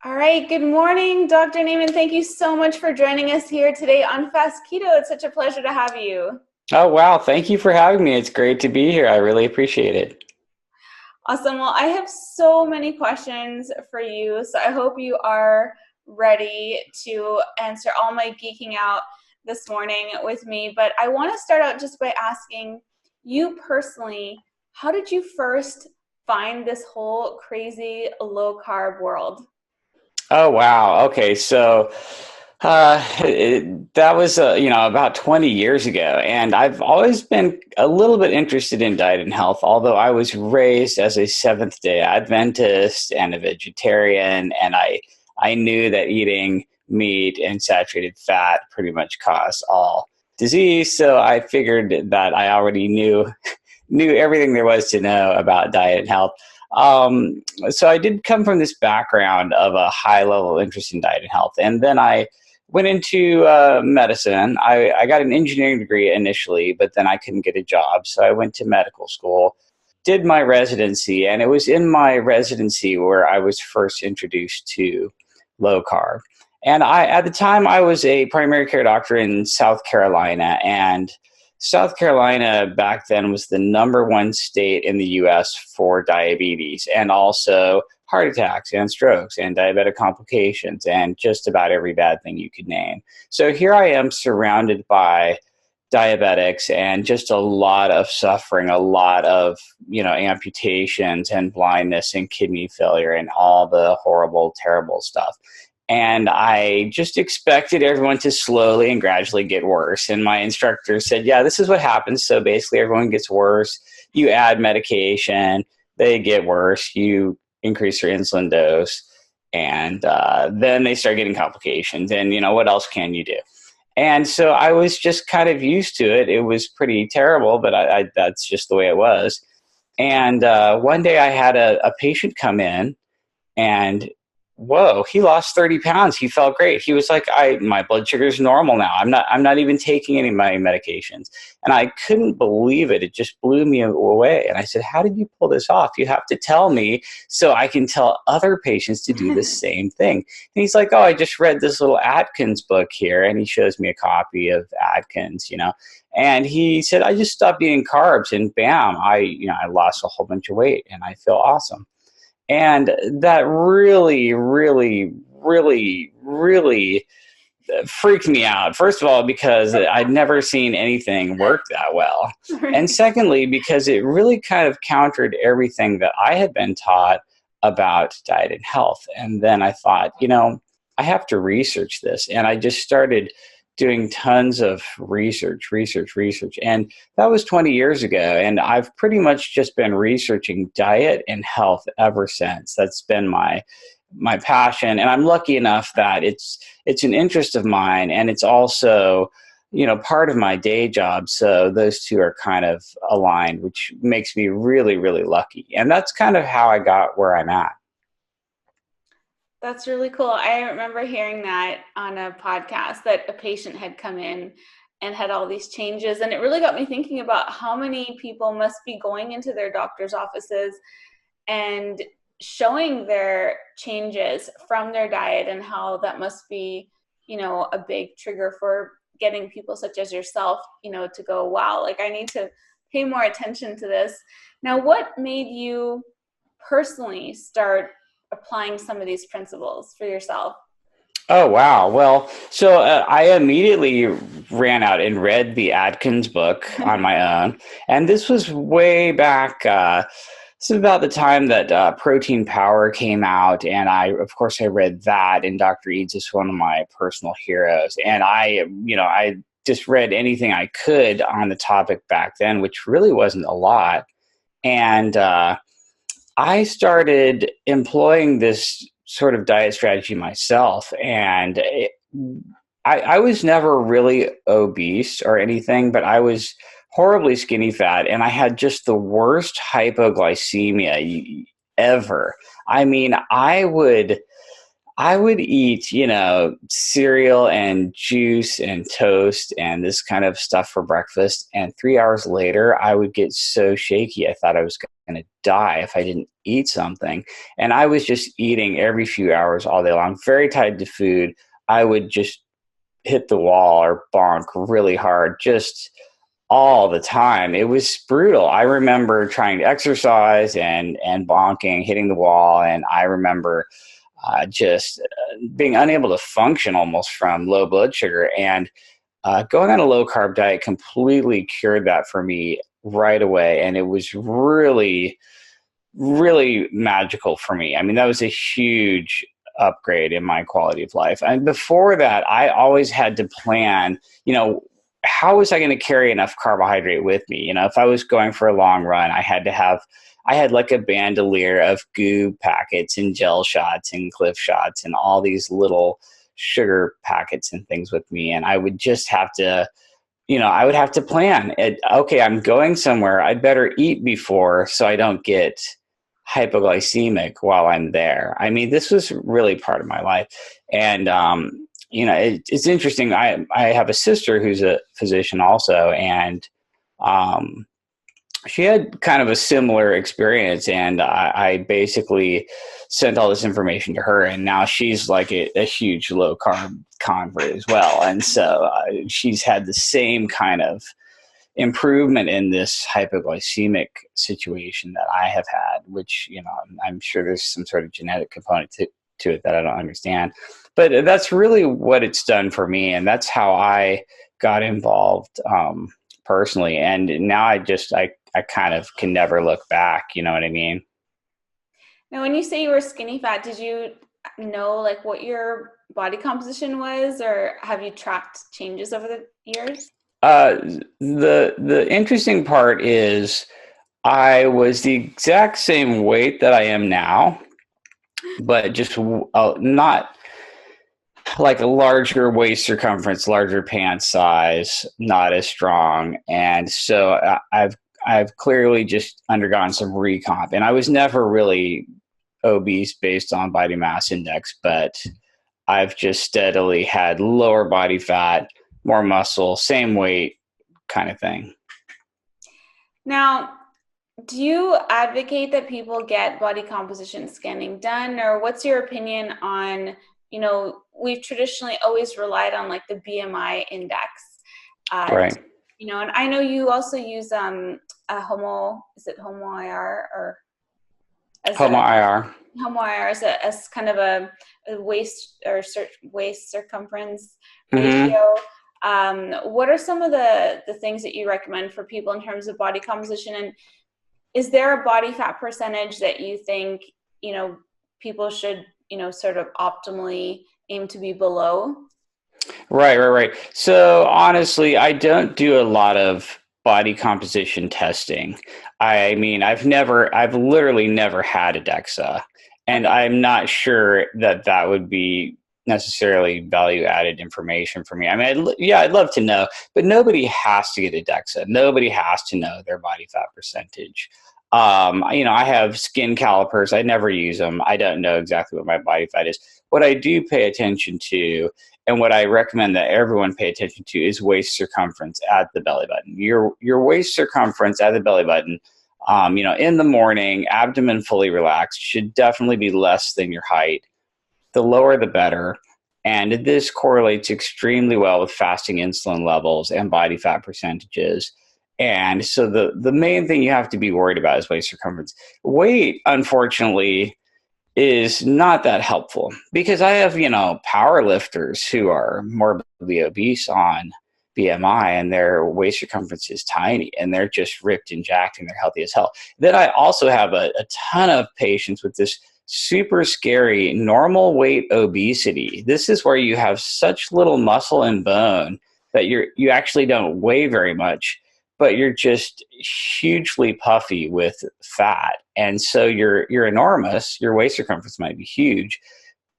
All right, good morning, Dr. Naiman. Thank you so much for joining us here today on Fast Keto. It's such a pleasure to have you. Oh, wow. Thank you for having me. It's great to be here. I really appreciate it. Awesome. Well, I have so many questions for you, so I hope you are ready to answer all my geeking out this morning with me. But I want to start out just by asking you personally, how did you first find this whole crazy low carb world? Oh, wow. Okay. That was, about 20 years ago. And I've always been a little bit interested in diet and health, although I was raised as a Seventh-day Adventist and a vegetarian. And I knew that eating meat and saturated fat pretty much caused all disease. So I figured that I already knew everything there was to know about diet and health. So I did come from this background of a high level interest in diet and health. And then I went into medicine. I got an engineering degree initially, but then I couldn't get a job. So I went to medical school, did my residency, and it was in my residency where I was first introduced to low carb. And at the time, I was a primary care doctor in South Carolina, and South Carolina back then was the number one state in the US for diabetes and also heart attacks and strokes and diabetic complications and just about every bad thing you could name. So here I am surrounded by diabetics and just a lot of suffering, a lot of, amputations and blindness and kidney failure and all the horrible, terrible stuff. And I just expected everyone to slowly and gradually get worse. And my instructor said, yeah, this is what happens. So basically, everyone gets worse. You add medication, they get worse. You increase your insulin dose, and then they start getting complications. And, what else can you do? And so I was just kind of used to it. It was pretty terrible, but that's just the way it was. And one day I had a patient come in, and whoa, he lost 30 pounds. He felt great. He was like, my blood sugar is normal now. I'm not even taking any of my medications. And I couldn't believe it. It just blew me away. And I said, how did you pull this off? You have to tell me so I can tell other patients to do the same thing. And he's like, oh, I just read this little Atkins book here. And he shows me a copy of Atkins, and he said, I just stopped eating carbs, and bam, I lost a whole bunch of weight and I feel awesome. And that really, really, really, really freaked me out. First of all, because I'd never seen anything work that well. And secondly, because it really kind of countered everything that I had been taught about diet and health. And then I thought, I have to research this. And I just started doing tons of research. And that was 20 years ago. And I've pretty much just been researching diet and health ever since. That's been my passion. And I'm lucky enough that it's an interest of mine. And it's also, part of my day job. So those two are kind of aligned, which makes me really, really lucky. And that's kind of how I got where I'm at. That's really cool. I remember hearing that on a podcast that a patient had come in and had all these changes. And it really got me thinking about how many people must be going into their doctor's offices and showing their changes from their diet, and how that must be, a big trigger for getting people such as yourself, to go, wow, like I need to pay more attention to this. Now, what made you personally start applying some of these principles for yourself? Oh, wow. Well, so I immediately ran out and read the Atkins book on my own. And this was way back. This is about the time that Protein Power came out. And of course, I read that. And Dr. Eads is one of my personal heroes. And I just read anything I could on the topic back then, which really wasn't a lot. And I started employing this sort of diet strategy myself, and I was never really obese or anything, but I was horribly skinny fat, and I had just the worst hypoglycemia ever. I mean, I would eat, cereal and juice and toast and this kind of stuff for breakfast. And 3 hours later, I would get so shaky. I thought I was going to die if I didn't eat something. And I was just eating every few hours all day long, very tied to food. I would just hit the wall or bonk really hard, just all the time. It was brutal. I remember trying to exercise and bonking, hitting the wall. And I remember just being unable to function almost from low blood sugar. And going on a low carb diet completely cured that for me right away. And it was really, really magical for me. I mean, that was a huge upgrade in my quality of life. And before that, I always had to plan, how was I going to carry enough carbohydrate with me? If I was going for a long run, I had like a bandolier of goo packets and gel shots and Cliff shots and all these little sugar packets and things with me. And I would just have to, I would have to plan it. Okay, I'm going somewhere. I'd better eat before so I don't get hypoglycemic while I'm there. I mean, this was really part of my life. And, it's interesting. I have a sister who's a physician also, and she had kind of a similar experience, and I basically sent all this information to her, and now she's like a huge low carb convert as well. And so she's had the same kind of improvement in this hypoglycemic situation that I have had, which, I'm sure there's some sort of genetic component to it that I don't understand. But that's really what it's done for me. And that's how I got involved personally. And now I kind of can never look back. You know what I mean? Now, when you say you were skinny fat, did you know like what your body composition was, or have you tracked changes over the years? The interesting part is I was the exact same weight that I am now, but just not like a larger waist circumference, larger pant size, not as strong. And so I've clearly just undergone some recomp, and I was never really obese based on body mass index, but I've just steadily had lower body fat, more muscle, same weight kind of thing. Now, do you advocate that people get body composition scanning done, or what's your opinion on, we've traditionally always relied on like the BMI index, Right. and I know you also use is it Homo IR or as Homo IR. Homo IR as kind of a waist or waist circumference Mm-hmm. ratio. What are some of the things that you recommend for people in terms of body composition? And is there a body fat percentage that you think, people should, sort of optimally aim to be below? Right. So honestly, I don't do a lot of body composition testing. I mean, I've literally never had a DEXA, and I'm not sure that would be necessarily value added information for me. I mean, I'd love to know, but nobody has to get a DEXA. Nobody has to know their body fat percentage. I have skin calipers. I never use them. I don't know exactly what my body fat is. What I do pay attention to, and what I recommend that everyone pay attention to, is waist circumference at the belly button. Your waist circumference at the belly button, in the morning, abdomen fully relaxed, should definitely be less than your height. The lower, the better. And this correlates extremely well with fasting insulin levels and body fat percentages. And so the main thing you have to be worried about is waist circumference. Weight, unfortunately, is not that helpful, because I have, power lifters who are morbidly obese on BMI, and their waist circumference is tiny, and they're just ripped and jacked, and they're healthy as hell. Then I also have a ton of patients with this super scary normal weight obesity. This is where you have such little muscle and bone that you actually don't weigh very much, but you're just hugely puffy with fat. And so you're enormous. Your waist circumference might be huge,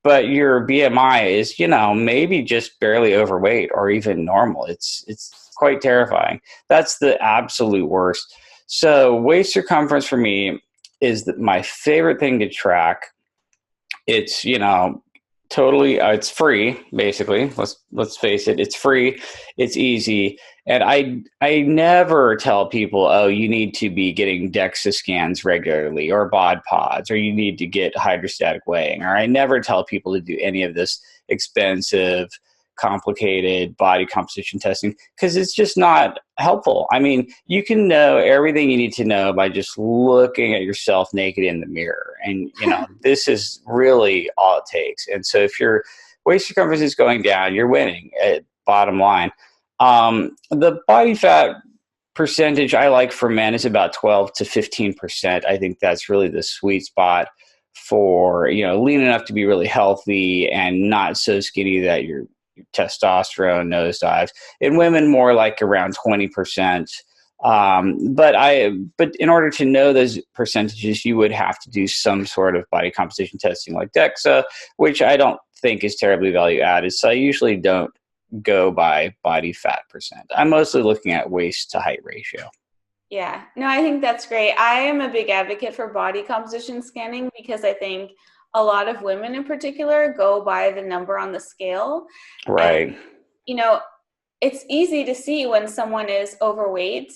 but your BMI is, maybe just barely overweight or even normal. It's quite terrifying. That's the absolute worst. So waist circumference for me is my favorite thing to track. It's, Totally, it's free. Basically, let's face it, it's free, it's easy, and I never tell people, oh, you need to be getting DEXA scans regularly, or bod pods, or you need to get hydrostatic weighing, or I never tell people to do any of this expensive, complicated body composition testing because it's just not helpful. I mean, you can know everything you need to know by just looking at yourself naked in the mirror. And, this is really all it takes. And so if your waist circumference is going down, you're winning at bottom line. The body fat percentage I like for men is about 12 to 15%. I think that's really the sweet spot for, lean enough to be really healthy and not so skinny that your testosterone nosedives. In women, more like around 20%. But in order to know those percentages, you would have to do some sort of body composition testing like DEXA, which I don't think is terribly value added. So I usually don't go by body fat percent. I'm mostly looking at waist to height ratio. Yeah, no, I think that's great. I am a big advocate for body composition scanning because I think a lot of women in particular go by the number on the scale. Right. And, it's easy to see when someone is overweight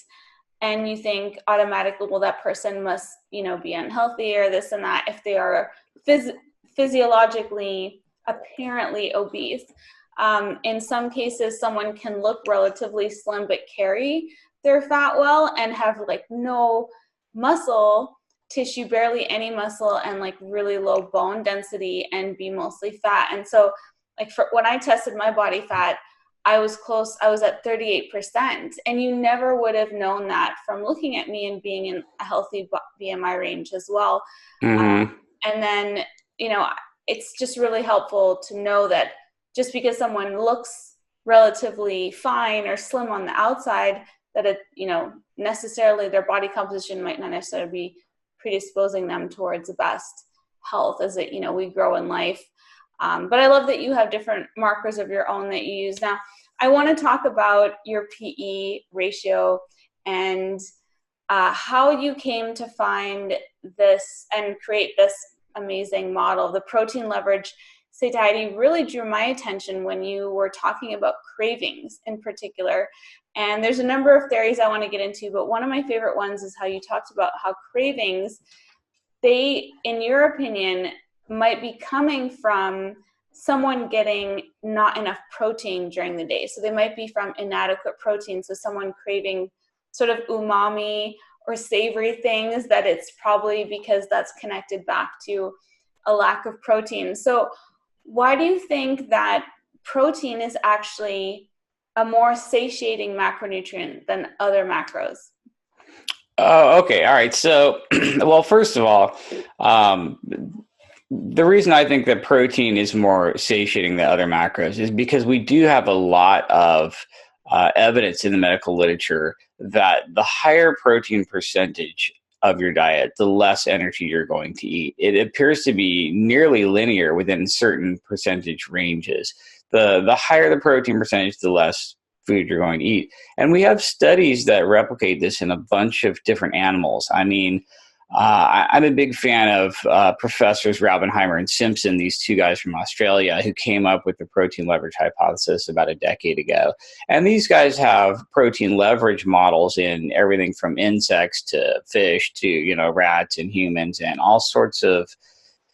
and you think automatically, well, that person must, be unhealthy or this and that if they are physiologically apparently obese. In some cases, someone can look relatively slim but carry their fat well and have like no muscle tissue, barely any muscle, and like really low bone density and be mostly fat. And so like when I tested my body fat, I was close. I was at 38%, and you never would have known that from looking at me and being in a healthy BMI range as well. Mm-hmm. And then, it's just really helpful to know that just because someone looks relatively fine or slim on the outside, that it, necessarily their body composition might not necessarily be predisposing them towards the best health as it, we grow in life. But I love that you have different markers of your own that you use. Now, I want to talk about your PE ratio and how you came to find this and create this amazing model. The protein leverage satiety really drew my attention when you were talking about cravings in particular. And there's a number of theories I want to get into, but one of my favorite ones is how you talked about how cravings, they, in your opinion, might be coming from someone getting not enough protein during the day. So they might be from inadequate protein. So someone craving sort of umami or savory things, that it's probably because that's connected back to a lack of protein. So why do you think that protein is actually a more satiating macronutrient than other macros? Oh, okay. All right. So, well, first of all, the reason I think that protein is more satiating than other macros is because we do have a lot of evidence in the medical literature that the higher protein percentage of your diet, the less energy you're going to eat. It appears to be nearly linear within certain percentage ranges. The higher the protein percentage, the less food you're going to eat. And we have studies that replicate this in a bunch of different animals. I mean, I'm a big fan of Professors Raubenheimer and Simpson, these two guys from Australia who came up with the protein leverage hypothesis about a decade ago. And these guys have protein leverage models in everything from insects to fish to, rats and humans and all sorts of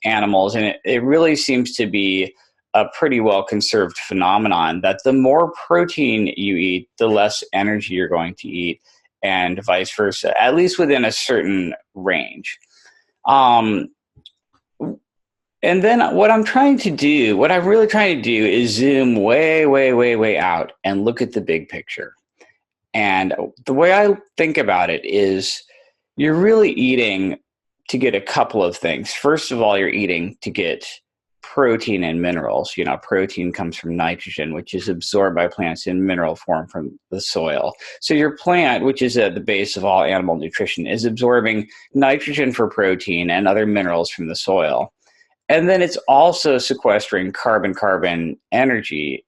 animals. And it really seems to be a pretty well conserved phenomenon that the more protein you eat, the less energy you're going to eat, and vice versa, at least within a certain range. And then what I'm really trying to do is zoom way, way, way, way out and look at the big picture. And the way I think about it is you're really eating to get a couple of things. First of all, you're eating to get protein and minerals. Protein comes from nitrogen, which is absorbed by plants in mineral form from the soil. So your plant, which is at the base of all animal nutrition, is absorbing nitrogen for protein and other minerals from the soil. And then it's also sequestering carbon-carbon energy,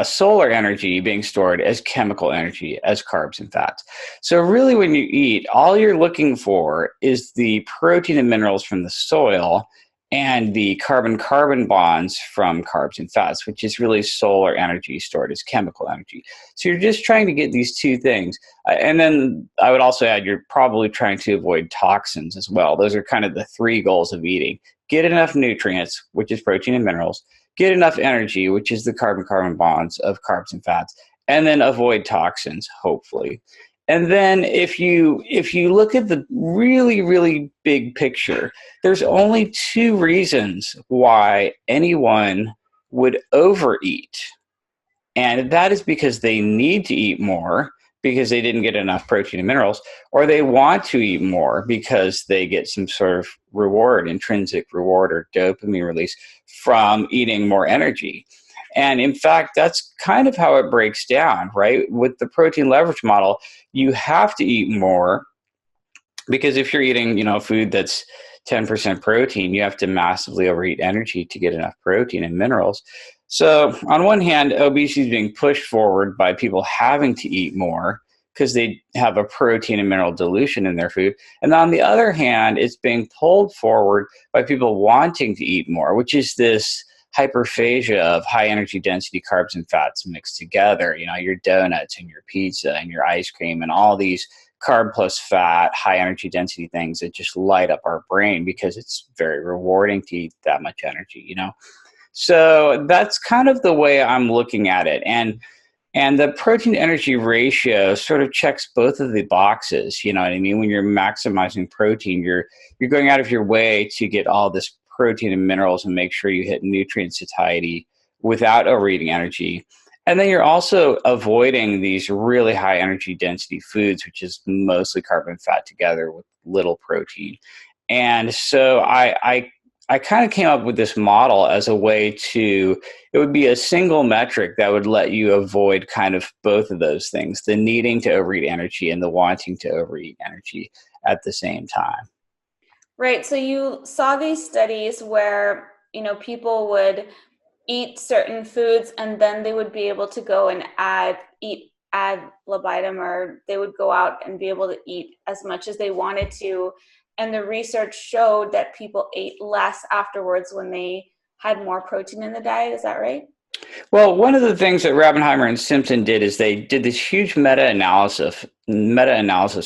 solar energy being stored as chemical energy, as carbs and fats. So really when you eat, all you're looking for is the protein and minerals from the soil, and the carbon-carbon bonds from carbs and fats, which is really solar energy stored as chemical energy. So you're just trying to get these two things. And then I would also add, you're probably trying to avoid toxins as well. Those are kind of the three goals of eating. Get enough nutrients, which is protein and minerals. Get enough energy, which is the carbon-carbon bonds of carbs and fats. And then avoid toxins, hopefully. And then if you look at the really, really big picture, there's only two reasons why anyone would overeat. And that is because they need to eat more because they didn't get enough protein and minerals, or they want to eat more because they get some sort of reward, intrinsic reward or dopamine release from eating more energy. And in fact, that's kind of how it breaks down, right? With the protein leverage model, you have to eat more because if you're eating, food that's 10% protein, you have to massively overeat energy to get enough protein and minerals. So on one hand, obesity is being pushed forward by people having to eat more because they have a protein and mineral dilution in their food. And on the other hand, it's being pulled forward by people wanting to eat more, which is this hyperphagia of high energy density carbs and fats mixed together. Your donuts and your pizza and your ice cream and all these carb plus fat, high energy density things that just light up our brain because it's very rewarding to eat that much energy, So that's kind of the way I'm looking at it. And the protein energy ratio sort of checks both of the boxes. You know what I mean? When you're maximizing protein, you're going out of your way to get all this protein and minerals and make sure you hit nutrient satiety without overeating energy. And then you're also avoiding these really high energy density foods, which is mostly carb and fat together with little protein. And so I kind of came up with this model as a way to, it would be a single metric that would let you avoid kind of both of those things, the needing to overeat energy and the wanting to overeat energy at the same time. Right. So you saw these studies where, people would eat certain foods and then they would be able to go and add libitum, or they would go out and be able to eat as much as they wanted to. And the research showed that people ate less afterwards when they had more protein in the diet. Is that right? Well, one of the things that Rabenheimer and Simpson did is they did this huge meta-analysis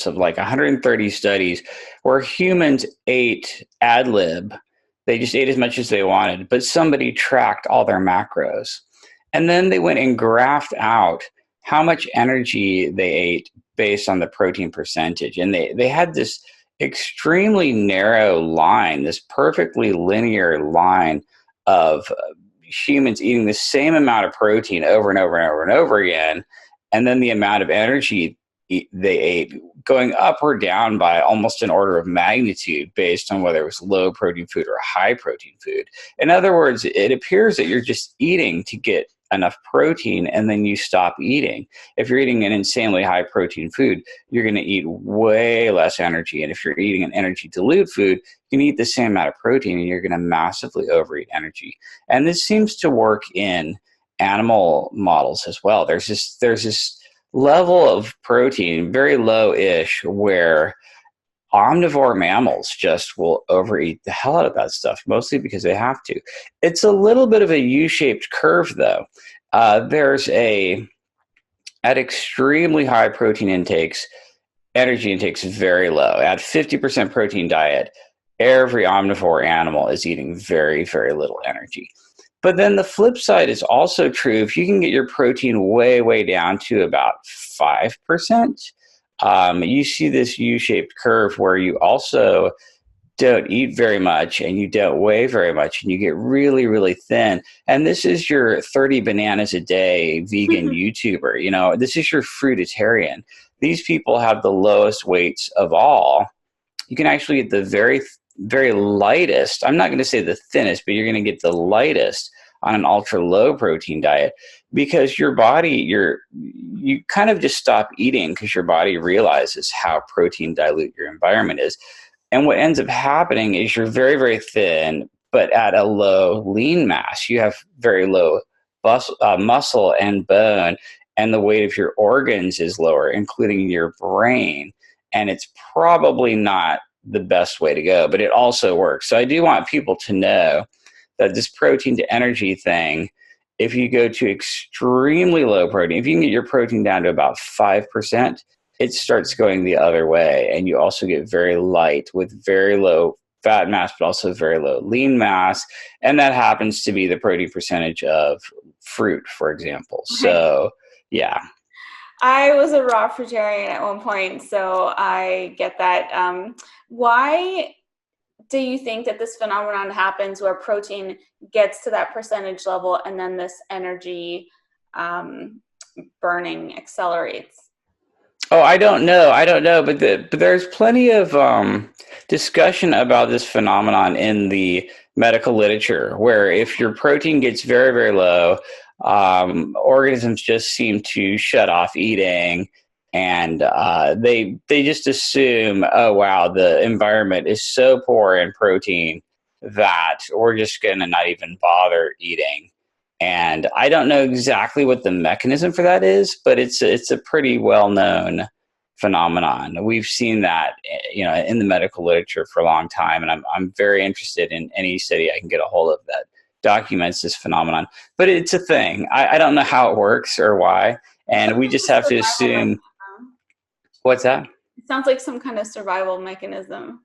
of like 130 studies where humans ate ad lib. They just ate as much as they wanted, but somebody tracked all their macros. And then they went and graphed out how much energy they ate based on the protein percentage. And they had this extremely narrow line, this perfectly linear line of humans eating the same amount of protein over and over and over and over again, and then the amount of energy they ate going up or down by almost an order of magnitude based on whether it was low protein food or high protein food. In other words, it appears that you're just eating to get enough protein and then you stop eating. If you're eating an insanely high protein food, you're going to eat way less energy. And if you're eating an energy dilute food, you can eat the same amount of protein and you're going to massively overeat energy. And this seems to work in animal models as well. There's this level of protein, very low-ish, where omnivore mammals just will overeat the hell out of that stuff, mostly because they have to. It's a little bit of a U-shaped curve, though. At extremely high protein intakes, energy intakes very low. At 50% protein diet, every omnivore animal is eating very, very little energy. But then the flip side is also true. If you can get your protein way, way down to about 5%, you see this U-shaped curve where you also don't eat very much and you don't weigh very much and you get really, really thin. And this is your 30 bananas a day vegan YouTuber. This is your fruitarian. These people have the lowest weights of all. You can actually get the very, very lightest. I'm not going to say the thinnest, but you're going to get the lightest on an ultra low protein diet because your body, you kind of just stop eating because your body realizes how protein dilute your environment is. And what ends up happening is you're very, very thin, but at a low lean mass. You have very low muscle and bone, and the weight of your organs is lower, including your brain. And it's probably not the best way to go, but it also works. So I do want people to know that this protein to energy thing, if you go to extremely low protein, if you can get your protein down to about 5%, it starts going the other way. And you also get very light with very low fat mass, but also very low lean mass. And that happens to be the protein percentage of fruit, for example. So, yeah. I was a raw fruitarian at one point, so I get that. Why do you think that this phenomenon happens where protein gets to that percentage level and then this energy burning accelerates? Oh, I don't know, but there's plenty of discussion about this phenomenon in the medical literature, where if your protein gets very, very low, organisms just seem to shut off eating, and they just assume, oh wow, the environment is so poor in protein that we're just going to not even bother eating. And I don't know exactly what the mechanism for that is, but it's a pretty well known phenomenon. We've seen that, in the medical literature for a long time, and I'm very interested in any study I can get a hold of that documents this phenomenon. But it's a thing. I don't know how it works or why, and we just have to assume. What's that? It sounds like some kind of survival mechanism.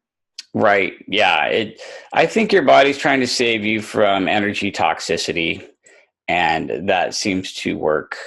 Right. Yeah. I think your body's trying to save you from energy toxicity, and that seems to work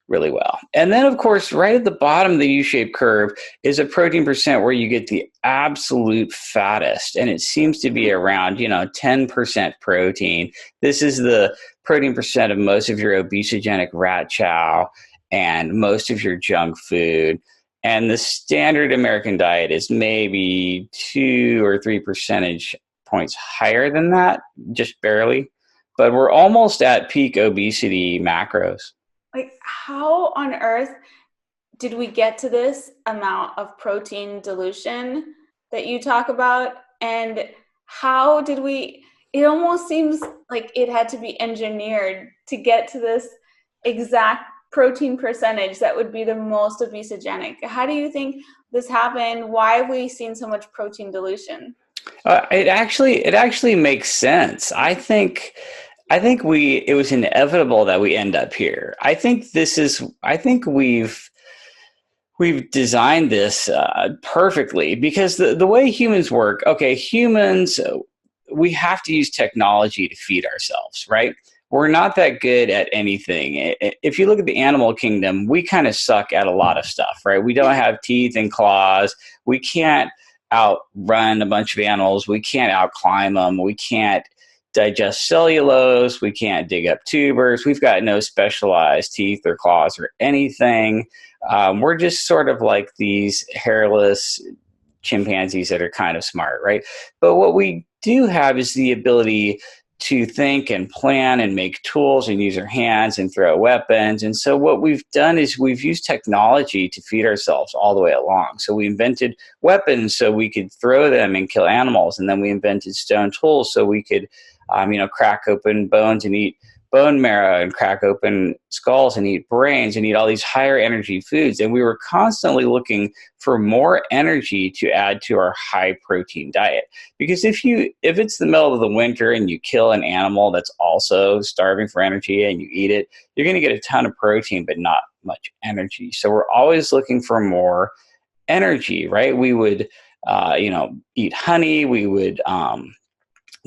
really well. And then, of course, right at the bottom of the U-shaped curve is a protein percent where you get the absolute fattest, and it seems to be around 10% protein. This is the protein percent of most of your obesogenic rat chow and most of your junk food. And the standard American diet is maybe 2 or 3 percentage points higher than that, just barely. But we're almost at peak obesity macros. Like, how on earth did we get to this amount of protein dilution that you talk about? And how did it almost seems like it had to be engineered to get to this exact protein percentage that would be the most obesogenic. How do you think this happened? Why have we seen so much protein dilution? It actually makes sense. I think it was inevitable that we end up here. I think we've designed this perfectly, because the way humans work, humans, we have to use technology to feed ourselves, right? We're not that good at anything. If you look at the animal kingdom, we kind of suck at a lot of stuff, right? We don't have teeth and claws. We can't outrun a bunch of animals. We can't outclimb them. We can't digest cellulose. We can't dig up tubers. We've got no specialized teeth or claws or anything. We're just sort of like these hairless chimpanzees that are kind of smart, right? But what we do have is the ability to think and plan and make tools and use our hands and throw weapons. And so what we've done is we've used technology to feed ourselves all the way along. So we invented weapons so we could throw them and kill animals. And then we invented stone tools so we could, crack open bones and eat bone marrow, and crack open skulls and eat brains and eat all these higher energy foods. And we were constantly looking for more energy to add to our high protein diet. Because if it's the middle of the winter and you kill an animal that's also starving for energy and you eat it, you're going to get a ton of protein, but not much energy. So we're always looking for more energy, right? We would, eat honey. We would,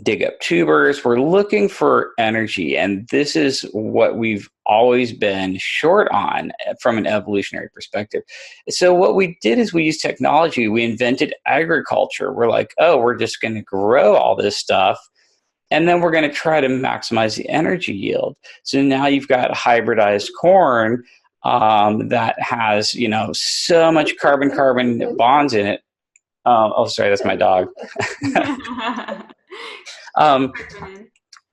dig up tubers. We're looking for energy, and this is what we've always been short on from an evolutionary perspective. So what we did is we used technology. We invented agriculture. We're like, we're just going to grow all this stuff, and then we're going to try to maximize the energy yield. So now you've got hybridized corn that has, so much carbon bonds in it. Sorry, that's my dog.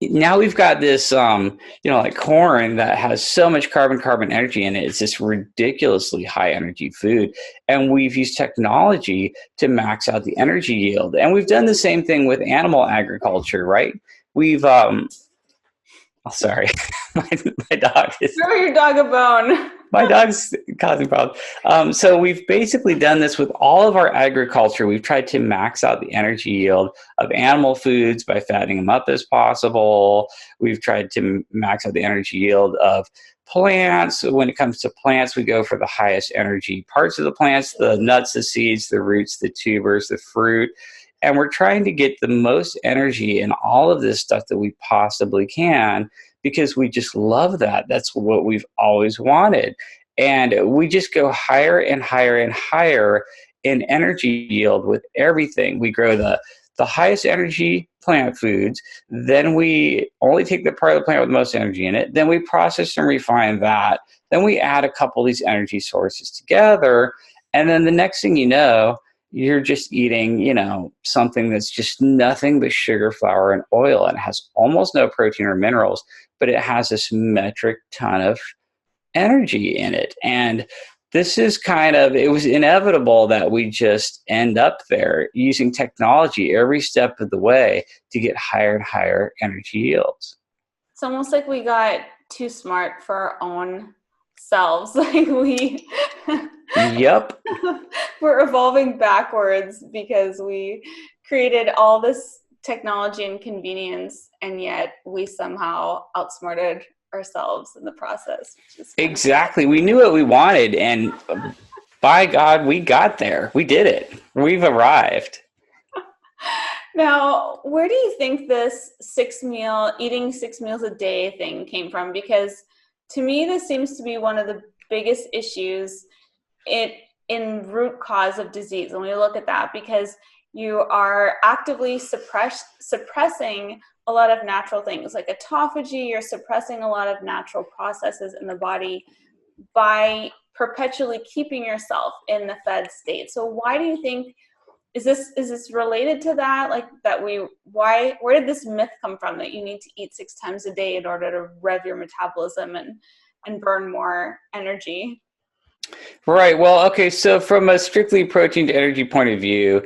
Now we've got this, like corn that has so much carbon energy in it. It's this ridiculously high energy food. And we've used technology to max out the energy yield. And we've done the same thing with animal agriculture, right? We've, Oh, sorry. my, my dog is Throw your dog a bone. my dog's causing problems. So we've basically done this with all of our agriculture. We've tried to max out the energy yield of animal foods by fattening them up as possible. We've tried to max out the energy yield of plants. When it comes to plants, we go for the highest energy parts of the plants, the nuts, the seeds, the roots, the tubers, the fruit. And we're trying to get the most energy in all of this stuff that we possibly can, because we just love that. That's what we've always wanted. And we just go higher and higher and higher in energy yield with everything. We grow the highest energy plant foods. Then we only take the part of the plant with the most energy in it. Then we process and refine that. Then we add a couple of these energy sources together. And then the next thing you know, you're just eating, something that's just nothing but sugar, flour, and oil, and has almost no protein or minerals, but it has this metric ton of energy in it. And this is it was inevitable that we just end up there using technology every step of the way to get higher and higher energy yields. It's almost like we got too smart for our own selves. Like Yep. we're evolving backwards because we created all this technology and convenience, and yet we somehow outsmarted ourselves in the process. Exactly. We knew what we wanted, and by God, we got there. We did it. We've arrived. Now, where do you think this eating 6 meals a day thing came from? Because to me, this seems to be one of the biggest issues in root cause of disease. When we look at that, because you are actively suppressing a lot of natural things like autophagy. You're suppressing a lot of natural processes in the body by perpetually keeping yourself in the fed state. So why do you think, is this related to that? Like where did this myth come from that you need to eat 6 times a day in order to rev your metabolism and burn more energy? Right. Well, okay. So from a strictly protein to energy point of view,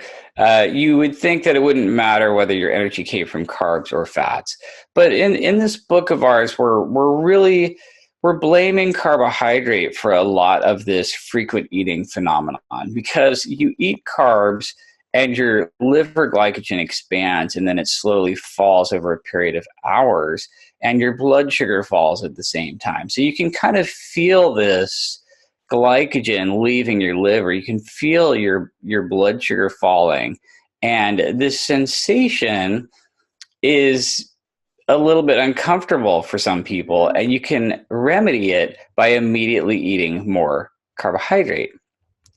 you would think that it wouldn't matter whether your energy came from carbs or fats. But in this book of ours, we're blaming carbohydrate for a lot of this frequent eating phenomenon, because you eat carbs and your liver glycogen expands, and then it slowly falls over a period of hours, and your blood sugar falls at the same time. So you can kind of feel this glycogen leaving your liver. You can feel your blood sugar falling, and this sensation is a little bit uncomfortable for some people, and you can remedy it by immediately eating more carbohydrate.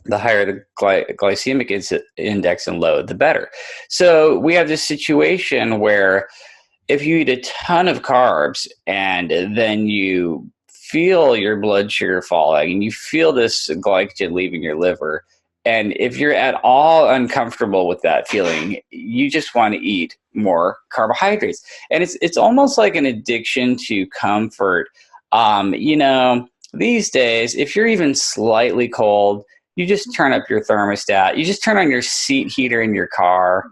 The higher the glycemic index and load, the better. So we have this situation where if you eat a ton of carbs and then you feel your blood sugar falling and you feel this glycogen leaving your liver, and if you're at all uncomfortable with that feeling, you just want to eat more carbohydrates. And it's almost like an addiction to comfort. These days, if you're even slightly cold, you just turn up your thermostat. You just turn on your seat heater in your car.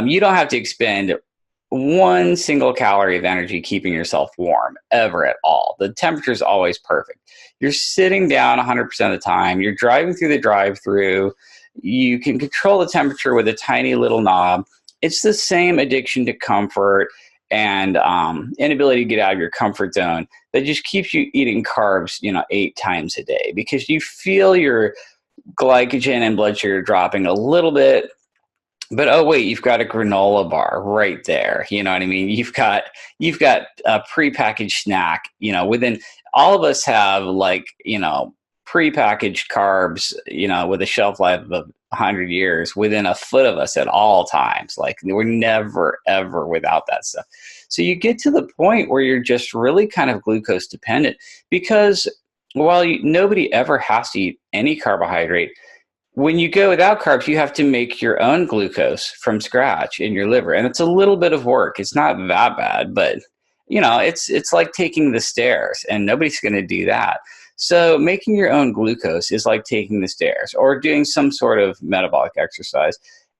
You don't have to expend one single calorie of energy keeping yourself warm ever at all. The temperature is always perfect. You're sitting down 100% of the time. You're driving through the drive-through. You can control the temperature with a tiny little knob. It's the same addiction to comfort and inability to get out of your comfort zone that just keeps you eating carbs, 8 times a day, because you feel your glycogen and blood sugar dropping a little bit. But oh wait, you've got a granola bar right there. You know what I mean? You've got a prepackaged snack. Within all of us have prepackaged carbs. With a shelf life of 100 years within a foot of us at all times. Like we're never ever without that stuff. So you get to the point where you're just really kind of glucose dependent, because while nobody ever has to eat any carbohydrate, when you go without carbs, you have to make your own glucose from scratch in your liver. And it's a little bit of work. It's not that bad, but it's like taking the stairs, and nobody's going to do that. So making your own glucose is like taking the stairs or doing some sort of metabolic exercise.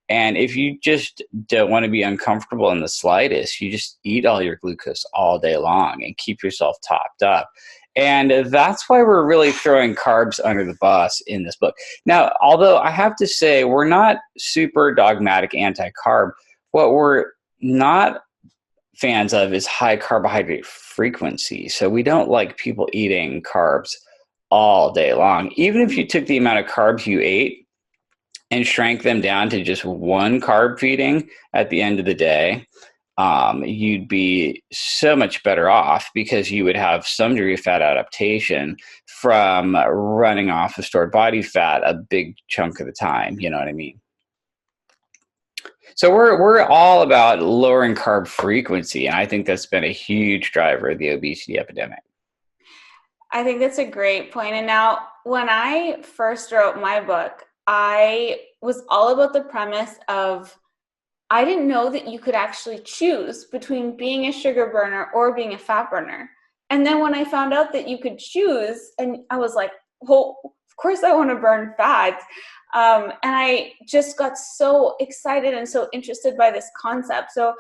And if you just don't want to be uncomfortable in the slightest, you just eat all your glucose all day long and keep yourself topped up. And that's why we're really throwing carbs under the bus in this book. Now, although I have to say, we're not super dogmatic anti-carb. What we're not fans of is high carbohydrate frequency. So we don't like people eating carbs all day long. Even if you took the amount of carbs you ate and shrank them down to just one carb feeding at the end of the day, you'd be so much better off because you would have some degree of fat adaptation from running off of stored body fat a big chunk of the time. You know what I mean? So we're all about lowering carb frequency, and I think that's been a huge driver of the obesity epidemic. I think that's a great point. And now, when I first wrote my book, I was all about the premise of, I didn't know that you could actually choose between being a sugar burner or being a fat burner. And then when I found out that you could choose, and I was like, well, of course I want to burn fat. And I just got so excited and so interested by this concept. So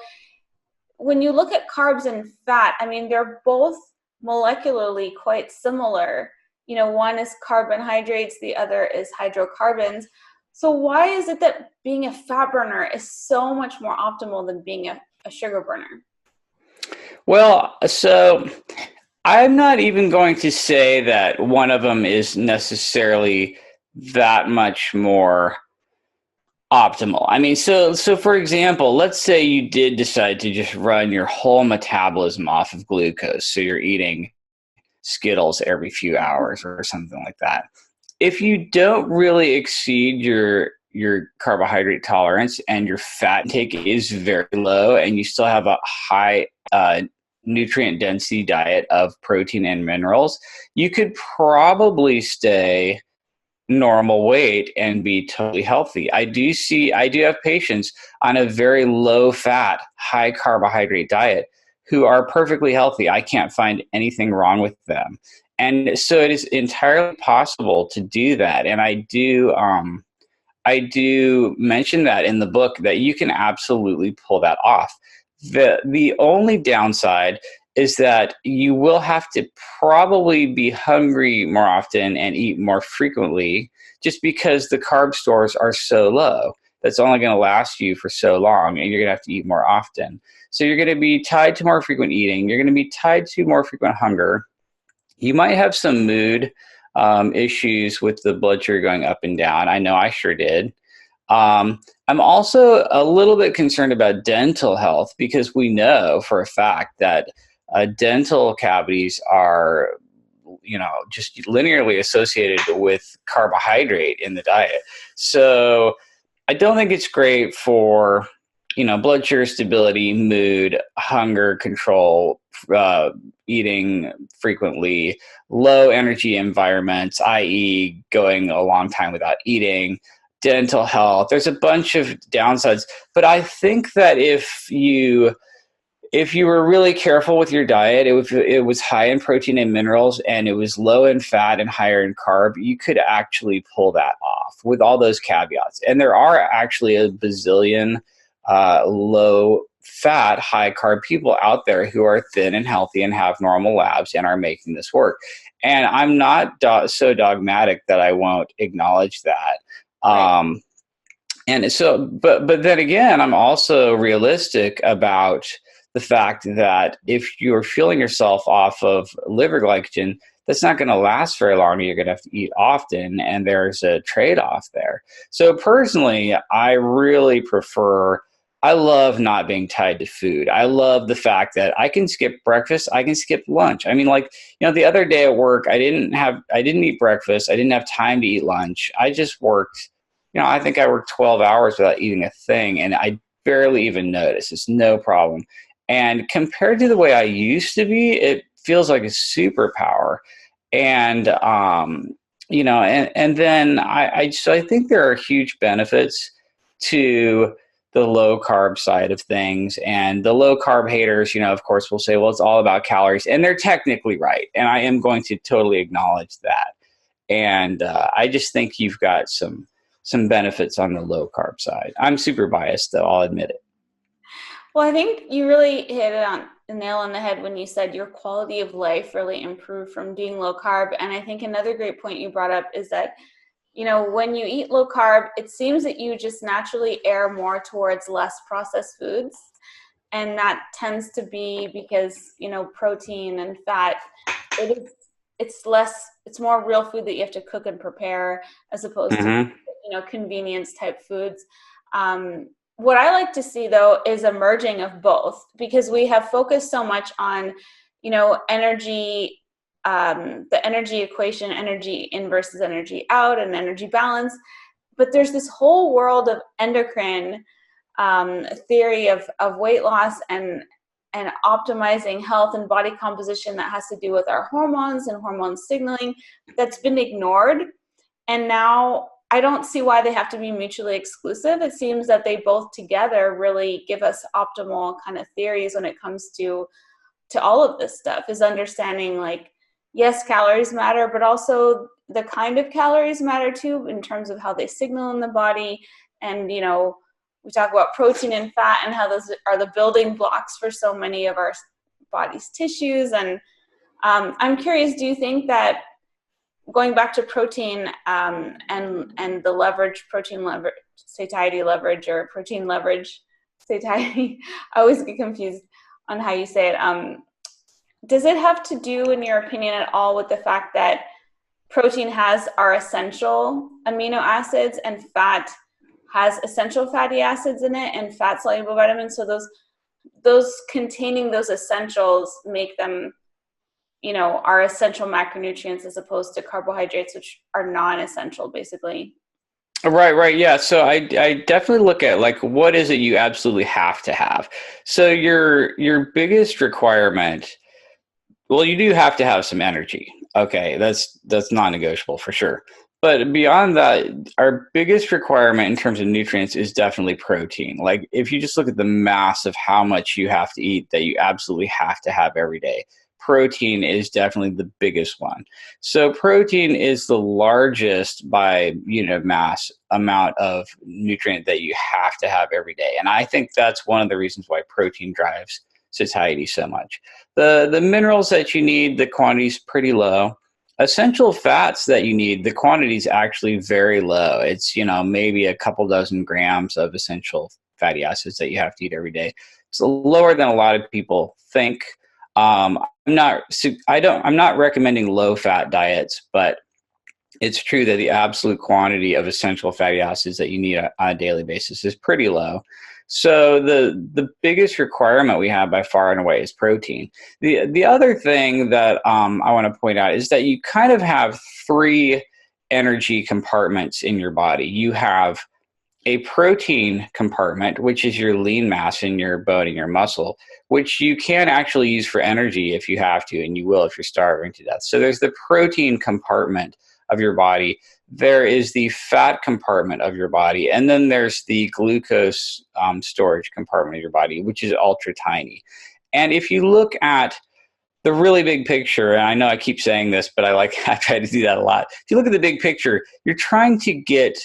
when you look at carbs and fat, I mean, they're both molecularly quite similar. You know, one is carbohydrates, the other is hydrocarbons. So why is it that being a fat burner is so much more optimal than being a sugar burner? Well, so I'm not even going to say that one of them is necessarily that much more optimal. I mean, so for example, let's say you did decide to just run your whole metabolism off of glucose. So you're eating Skittles every few hours or something like that. If you don't really exceed your carbohydrate tolerance and your fat intake is very low and you still have a high nutrient density diet of protein and minerals, you could probably stay normal weight and be totally healthy. I do have patients on a very low fat, high carbohydrate diet who are perfectly healthy. I can't find anything wrong with them. And so it is entirely possible to do that. And I do mention that in the book, that you can absolutely pull that off. The only downside is that you will have to probably be hungry more often and eat more frequently, just because the carb stores are so low. That's only going to last you for so long, and you're going to have to eat more often. So you're going to be tied to more frequent eating. You're going to be tied to more frequent hunger. You might have some mood issues with the blood sugar going up and down. I know I sure did. I'm also a little bit concerned about dental health, because we know for a fact that dental cavities are, just linearly associated with carbohydrate in the diet. So I don't think it's great for, blood sugar stability, mood, hunger control, eating frequently, low energy environments, i.e. going a long time without eating, dental health. There's a bunch of downsides, but I think that if you were really careful with your diet, it was high in protein and minerals, and it was low in fat and higher in carb, you could actually pull that off with all those caveats. And there are actually a bazillion low fat, high carb people out there who are thin and healthy and have normal labs and are making this work. And I'm not so dogmatic that I won't acknowledge that. Right. And so, but then again, I'm also realistic about the fact that if you're fueling yourself off of liver glycogen, that's not going to last very long. You're going to have to eat often, and there's a trade-off there. So personally, I love not being tied to food. I love the fact that I can skip breakfast. I can skip lunch. I mean, the other day at work, I didn't eat breakfast. I didn't have time to eat lunch. I just worked, I think I worked 12 hours without eating a thing, and I barely even noticed. It's no problem. And compared to the way I used to be, it feels like a superpower. And, and then I think there are huge benefits to the low carb side of things. And the low carb haters, of course, will say, well, it's all about calories. And they're technically right. And I am going to totally acknowledge that. And I just think you've got some some benefits on the low carb side. I'm super biased though, I'll admit it. Well, I think you really hit it on the nail on the head when you said your quality of life really improved from doing low carb. And I think another great point you brought up is that, you know, when you eat low carb, it seems that you just naturally err more towards less processed foods. And that tends to be because, you know, protein and fat, it's more real food that you have to cook and prepare as opposed to, Mm-hmm. you know, convenience type foods. What I like to see though is a merging of both, because we have focused so much on, you know, energy, the energy equation, energy in versus energy out, and energy balance. But there's this whole world of endocrine theory of weight loss and optimizing health and body composition that has to do with our hormones and hormone signaling that's been ignored. And now I don't see why they have to be mutually exclusive. It seems that they both together really give us optimal kind of theories when it comes to all of this stuff, is understanding like, yes, calories matter, but also the kind of calories matter too, in terms of how they signal in the body. And, you know, we talk about protein and fat and how those are the building blocks for so many of our body's tissues. And I'm curious, do you think that going back to protein and the leverage, protein leverage, satiety leverage, or protein leverage, satiety, I always get confused on how you say it. Does it have to do, in your opinion, at all with the fact that protein has our essential amino acids and fat has essential fatty acids in it and fat soluble vitamins? So those containing those essentials make them, you know, are essential macronutrients as opposed to carbohydrates, which are non-essential basically. Right. Yeah. So I definitely look at like, what is it you absolutely have to have? So your biggest requirement, well, you do have to have some energy. Okay, that's non-negotiable for sure. But beyond that, our biggest requirement in terms of nutrients is definitely protein. Like if you just look at the mass of how much you have to eat that you absolutely have to have every day, protein is definitely the biggest one. So protein is the largest by unit of mass amount of nutrient that you have to have every day. And I think that's one of the reasons why protein drives satiety so much. The minerals that you need, the quantity is pretty low. Essential fats that you need, the quantity is actually very low. It's, you know, maybe a couple dozen grams of essential fatty acids that you have to eat every day. It's lower than a lot of people think. I'm not recommending low fat diets, but it's true that the absolute quantity of essential fatty acids that you need on a daily basis is pretty low. So the biggest requirement we have by far and away is protein. The other thing that I want to point out is that you kind of have three energy compartments in your body. You have a protein compartment, which is your lean mass in your bone and your muscle, which you can actually use for energy if you have to, and you will if you're starving to death. So there's the protein compartment of your body. There is the fat compartment of your body, and then there's the glucose storage compartment of your body, which is ultra tiny. And if you look at the really big picture, and I know I keep saying this, but I try to do that a lot. If you look at the big picture, you're trying to get,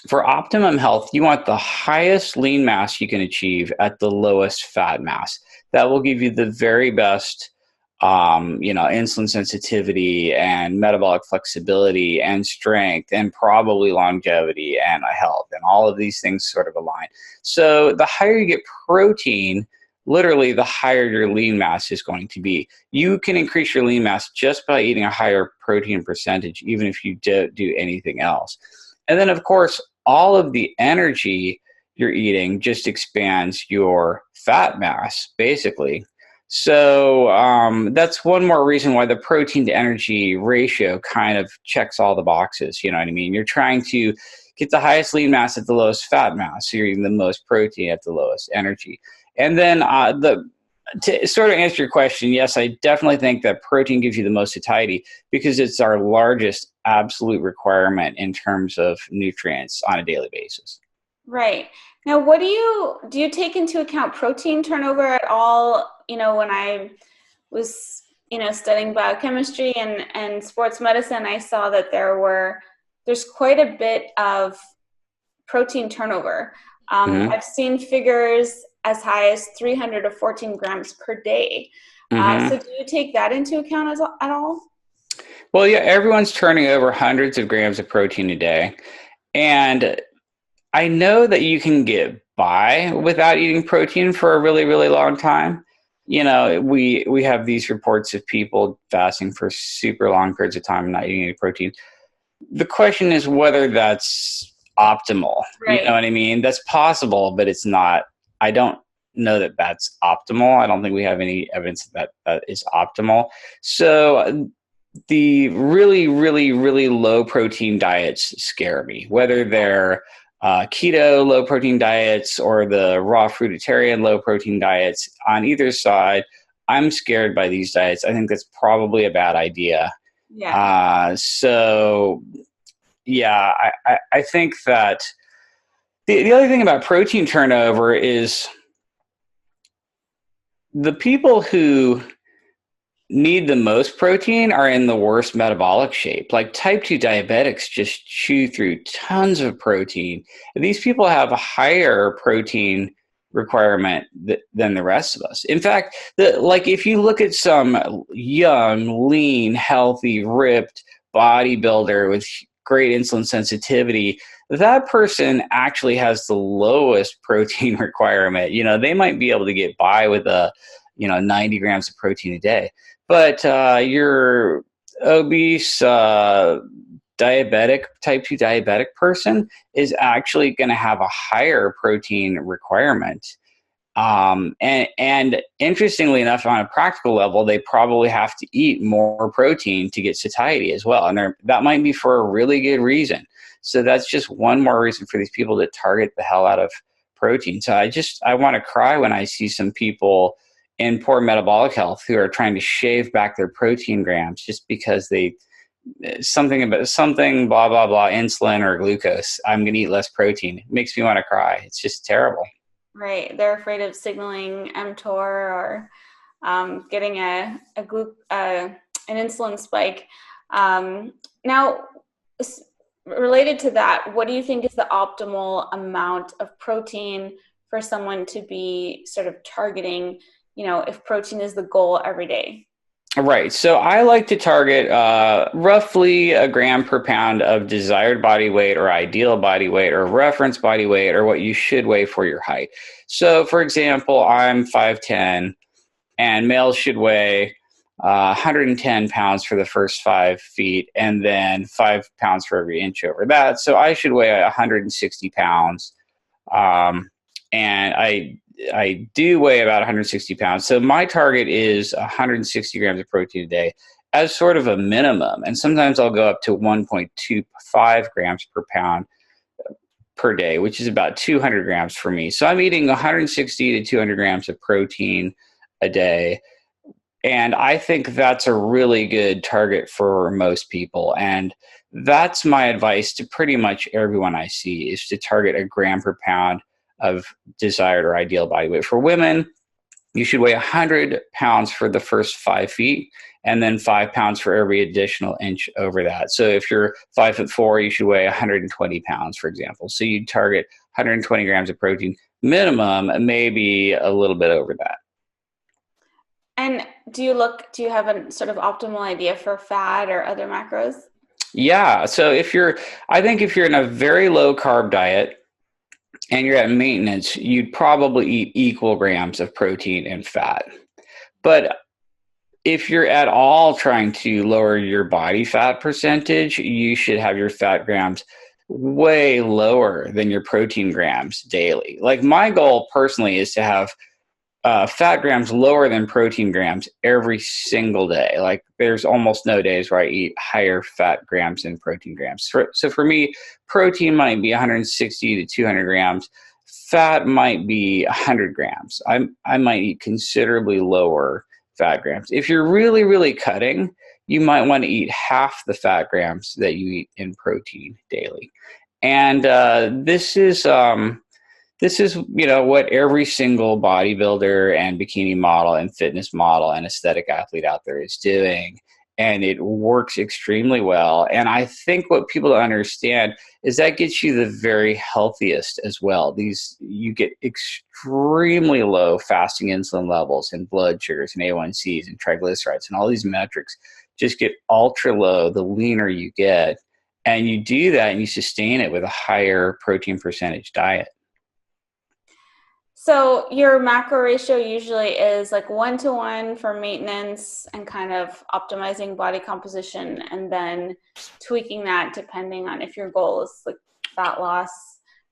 for optimum health, you want the highest lean mass you can achieve at the lowest fat mass. That will give you the very best insulin sensitivity and metabolic flexibility and strength and probably longevity and health, and all of these things sort of align. So the higher you get protein, literally the higher your lean mass is going to be. You can increase your lean mass just by eating a higher protein percentage, even if you don't do anything else. And then, of course, all of the energy you're eating just expands your fat mass, basically. So that's one more reason why the protein to energy ratio kind of checks all the boxes. You know what I mean? You're trying to get the highest lean mass at the lowest fat mass. So you're eating the most protein at the lowest energy. And then to sort of answer your question, yes, I definitely think that protein gives you the most satiety because it's our largest absolute requirement in terms of nutrients on a daily basis. Right. Now, what do you take into account protein turnover at all? You know, when I was, you know, studying biochemistry and sports medicine, I saw that there were there's quite a bit of protein turnover. Mm-hmm. I've seen figures as high as 300 to 14 grams per day. So Mm-hmm. do you take that into account at all? Well, yeah, everyone's turning over hundreds of grams of protein a day. And I know that you can get by without eating protein for a really, really long time. You know, we have these reports of people fasting for super long periods of time and not eating any protein. The question is whether that's optimal. You know Right. what I mean? That's possible, but it's not. I don't know that that's optimal. I don't think we have any evidence that that is optimal. So the really, really, really low protein diets scare me, whether they're keto low protein diets or the raw fruitarian low protein diets. On either side, I'm scared by these diets. I think that's probably a bad idea. Yeah. So yeah, I think that the other thing about protein turnover is the people who need the most protein are in the worst metabolic shape. Like type 2 diabetics just chew through tons of protein. These people have a higher protein requirement than the rest of us. In fact, like if you look at some young, lean, healthy, ripped bodybuilder with great insulin sensitivity, that person actually has the lowest protein requirement. You know, they might be able to get by with 90 grams of protein a day. But your obese, diabetic, type 2 diabetic person is actually going to have a higher protein requirement. And interestingly enough, on a practical level, they probably have to eat more protein to get satiety as well. And that might be for a really good reason. So that's just one more reason for these people to target the hell out of protein. So I want to cry when I see some people in poor metabolic health who are trying to shave back their protein grams just because something blah blah blah insulin or glucose. I'm going to eat less protein. It makes me want to cry. It's just terrible. Right. They're afraid of signaling mTOR or getting an insulin spike. Now, related to that, what do you think is the optimal amount of protein for someone to be sort of targeting, if protein is the goal every day? Right. So I like to target roughly a gram per pound of desired body weight or ideal body weight or reference body weight or what you should weigh for your height. So, for example, I'm 5'10", and males should weigh 110 pounds for the first 5 feet and then 5 pounds for every inch over that. So I should weigh 160 pounds. And I do weigh about 160 pounds. So my target is 160 grams of protein a day as sort of a minimum. And sometimes I'll go up to 1.25 grams per pound per day, which is about 200 grams for me. So I'm eating 160 to 200 grams of protein a day. And I think that's a really good target for most people. And that's my advice to pretty much everyone I see is to target a gram per pound of desired or ideal body weight. For women, you should weigh 100 pounds for the first 5 feet and then 5 pounds for every additional inch over that. So if you're 5'4", you should weigh 120 pounds, for example. So you target 120 grams of protein minimum, maybe a little bit over that. And do you have a sort of optimal idea for fat or other macros? Yeah. So I think if you're in a very low carb diet and you're at maintenance, you'd probably eat equal grams of protein and fat. But if you're at all trying to lower your body fat percentage, you should have your fat grams way lower than your protein grams daily. Like my goal personally is to have fat grams lower than protein grams every single day. Like there's almost no days where I eat higher fat grams than protein grams. So for me, protein might be 160 to 200 grams. Fat might be 100 grams. I might eat considerably lower fat grams. If you're really, really cutting, you might want to eat half the fat grams that you eat in protein daily. And this is what every single bodybuilder and bikini model and fitness model and aesthetic athlete out there is doing. and it works extremely well. And I think what people don't understand is that gets you the very healthiest as well. You get extremely low fasting insulin levels and blood sugars and A1Cs and triglycerides, and all these metrics just get ultra low the leaner you get. And you do that and you sustain it with a higher protein percentage diet. So your macro ratio usually is like 1-to-1 for maintenance and kind of optimizing body composition, and then tweaking that depending on if your goal is like fat loss,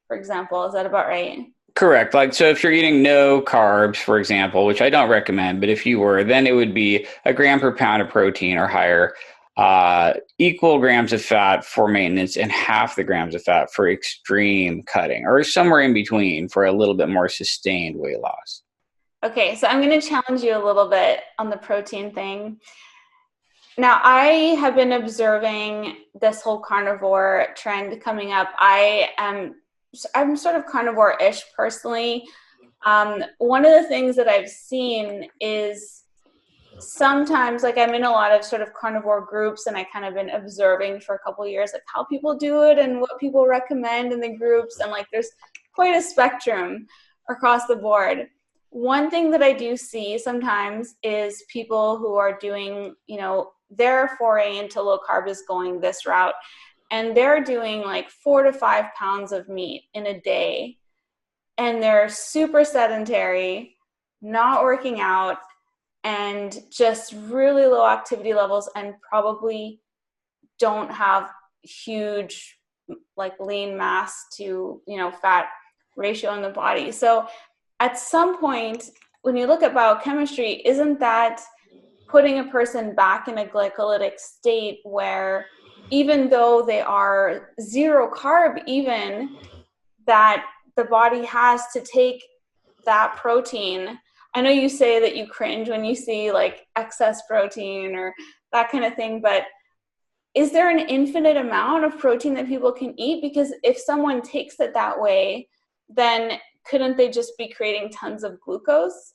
for example. Is that about right? Correct. Like, so if you're eating no carbs, for example, which I don't recommend, but if you were, then it would be a gram per pound of protein or higher, equal grams of fat for maintenance, and half the grams of fat for extreme cutting, or somewhere in between for a little bit more sustained weight loss. Okay, so I'm going to challenge you a little bit on the protein thing. Now, I have been observing this whole carnivore trend coming up. I'm sort of carnivore-ish personally. One of the things that I've seen is sometimes, like, I'm in a lot of sort of carnivore groups, and I kind of been observing for a couple of years, like, how people do it and what people recommend in the groups. And like, there's quite a spectrum across the board. One thing that I do see sometimes is people who are doing, their foray into low carb is going this route, and they're doing like 4 to 5 pounds of meat in a day, and they're super sedentary, not working out, and just really low activity levels, and probably don't have huge like lean mass to fat ratio in the body. So at some point, when you look at biochemistry, isn't that putting a person back in a glycolytic state where, even though they are zero carb, even that the body has to take that protein? I know you say that you cringe when you see like excess protein or that kind of thing, but is there an infinite amount of protein that people can eat? Because if someone takes it that way, then couldn't they just be creating tons of glucose?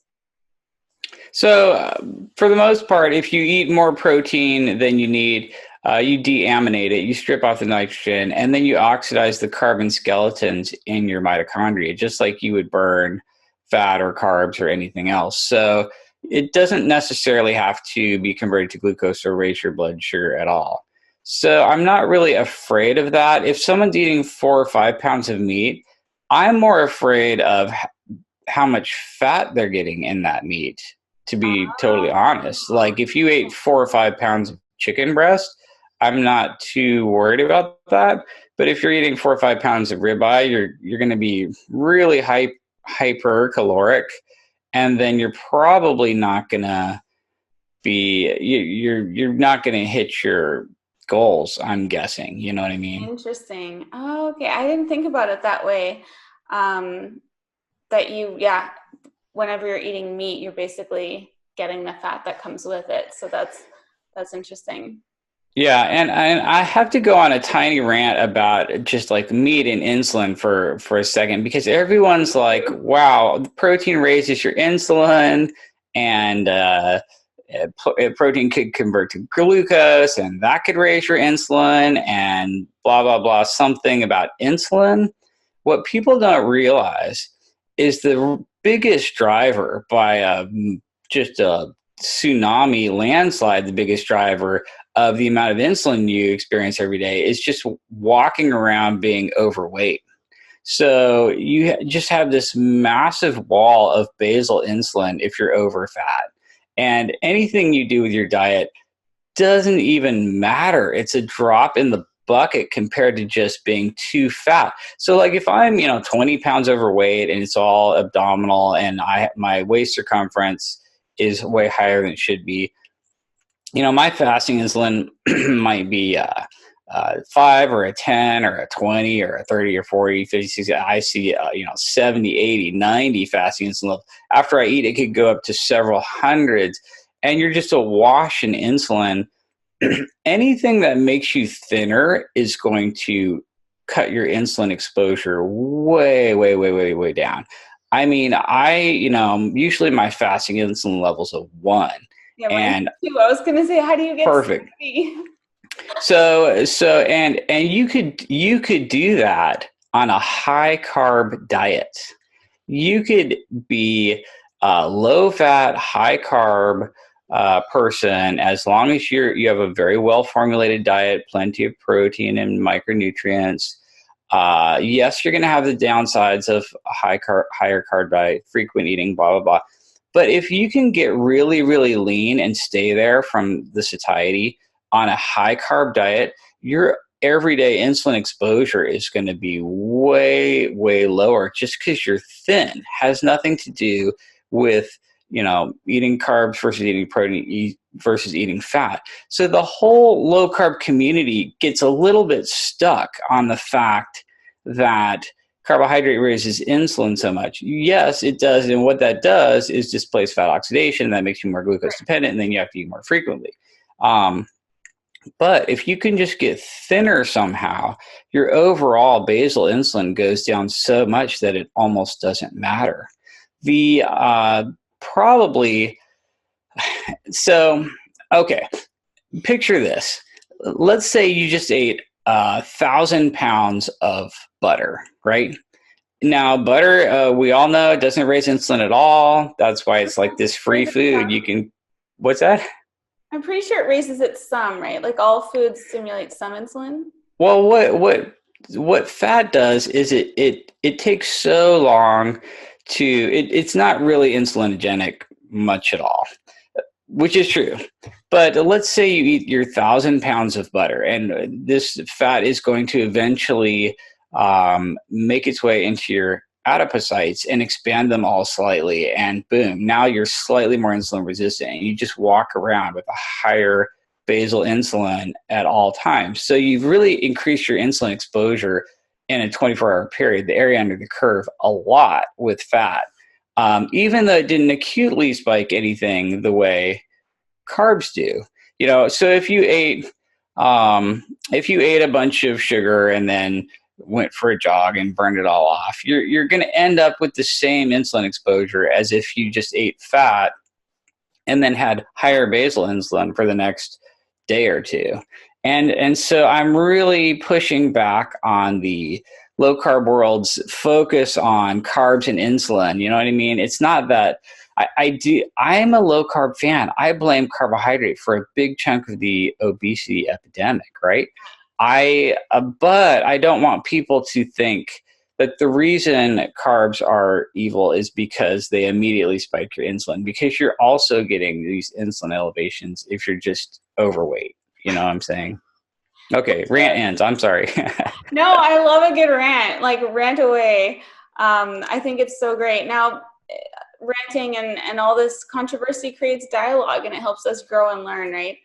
So for the most part, if you eat more protein than you need, you deaminate it, you strip off the nitrogen, and then you oxidize the carbon skeletons in your mitochondria, just like you would burn fat or carbs or anything else. So it doesn't necessarily have to be converted to glucose or raise your blood sugar at all. So I'm not really afraid of that. If someone's eating 4 or 5 pounds of meat, I'm more afraid of how much fat they're getting in that meat, to be totally honest. Like, if you ate 4 or 5 pounds of chicken breast, I'm not too worried about that. But if you're eating 4 or 5 pounds of ribeye, you're going to be really hypercaloric, and then you're probably not going to be you're not going to hit your goals, I'm guessing. You know what I mean? Interesting. Oh, okay. I didn't think about it that way. That whenever you're eating meat, you're basically getting the fat that comes with it. So that's interesting. Yeah, and I have to go on a tiny rant about just like meat and insulin for a second, because everyone's like, wow, protein raises your insulin, and protein could convert to glucose, and that could raise your insulin, and blah, blah, blah, something about insulin. What people don't realize is the biggest driver by just a tsunami landslide, the biggest driver of the amount of insulin you experience every day is just walking around being overweight. So you just have this massive wall of basal insulin if you're over fat. And anything you do with your diet doesn't even matter. It's a drop in the bucket compared to just being too fat. So like, if I'm 20 pounds overweight and it's all abdominal, and my waist circumference is way higher than it should be, my fasting insulin might be 5 or a 10 or a 20 or a 30 or 40, 50, 60. I see 70, 80, 90 fasting insulin level. After I eat, it could go up to several hundreds, and you're just awash in insulin. Anything that makes you thinner is going to cut your insulin exposure way, way, way, way, way down. I mean, usually my fasting insulin level's a 1. Yeah, mine And too. I was gonna say, how do you get perfect. 60? And you could do that on a high carb diet. You could be a low fat, high carb person as long as you have a very well formulated diet, plenty of protein and micronutrients. Yes, you're going to have the downsides of higher carb diet, frequent eating, blah blah blah. But if you can get really really lean and stay there from the satiety on a high carb diet, your everyday insulin exposure is going to be way, way lower just because you're thin. Has nothing to do with, eating carbs versus eating protein versus eating fat. So the whole low carb community gets a little bit stuck on the fact that carbohydrate raises insulin so much. Yes, it does. And what that does is displace fat oxidation. And that makes you more glucose dependent. And then you have to eat more frequently. But if you can just get thinner somehow, your overall basal insulin goes down so much that it almost doesn't matter. The probably so okay. Picture this. Let's say you just ate 1,000 pounds of butter, right? Now, butter, we all know it doesn't raise insulin at all. That's why it's like this free food. You can, what's that? I'm pretty sure it raises it some, right? Like all foods stimulate some insulin. Well, what fat does is it takes so long to it's not really insulinogenic much at all, which is true. But let's say you eat your 1,000 pounds of butter, and this fat is going to eventually make its way into your adipocytes and expand them all slightly, and boom, now you're slightly more insulin resistant, and you just walk around with a higher basal insulin at all times. So you've really increased your insulin exposure in a 24-hour period, the area under the curve, a lot with fat, even though it didn't acutely spike anything the way carbs do. So if you ate a bunch of sugar and then went for a jog and burned it all off, you're going to end up with the same insulin exposure as if you just ate fat and then had higher basal insulin for the next day or two. And so I'm really pushing back on the low carb world's focus on carbs and insulin. You know what I mean? It's not that I'm a low carb fan. I blame carbohydrate for a big chunk of the obesity epidemic, right? But I don't want people to think that the reason carbs are evil is because they immediately spike your insulin, because you're also getting these insulin elevations if you're just overweight. You know what I'm saying? Okay, rant ends. I'm sorry. No, I love a good rant, like rant away. I think it's so great. Now, ranting and all this controversy creates dialogue, and it helps us grow and learn, right?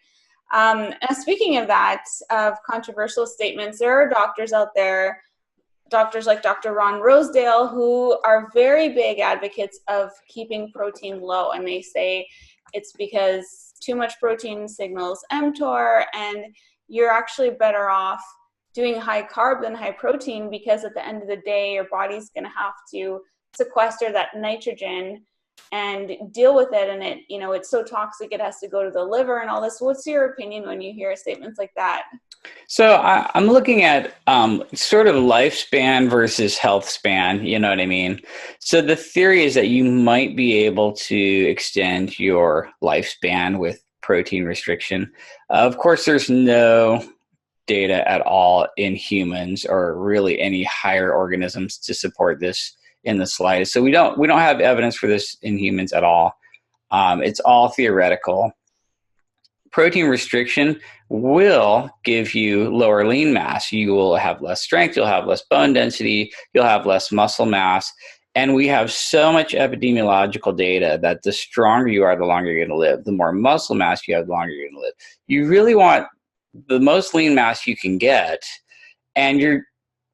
And speaking of that, of controversial statements, there are doctors out there, doctors like Dr. Ron Rosedale, who are very big advocates of keeping protein low. And they say it's because too much protein signals mTOR, and you're actually better off doing high carb than high protein, because at the end of the day, your body's going to have to sequester that nitrogen and deal with it. And it's so toxic, it has to go to the liver and all this. What's your opinion when you hear statements like that? So I'm looking at sort of lifespan versus health span. You know what I mean? So the theory is that you might be able to extend your lifespan with protein restriction. Of course, there's no data at all in humans or really any higher organisms to support this in the slightest. So we don't have evidence for this in humans at all. It's all theoretical. Protein restriction will give you lower lean mass. You will have less strength, you'll have less bone density, you'll have less muscle mass. And we have so much epidemiological data that the stronger you are, the longer you're going to live. The more muscle mass you have, the longer you're going to live. You really want the most lean mass you can get, and you're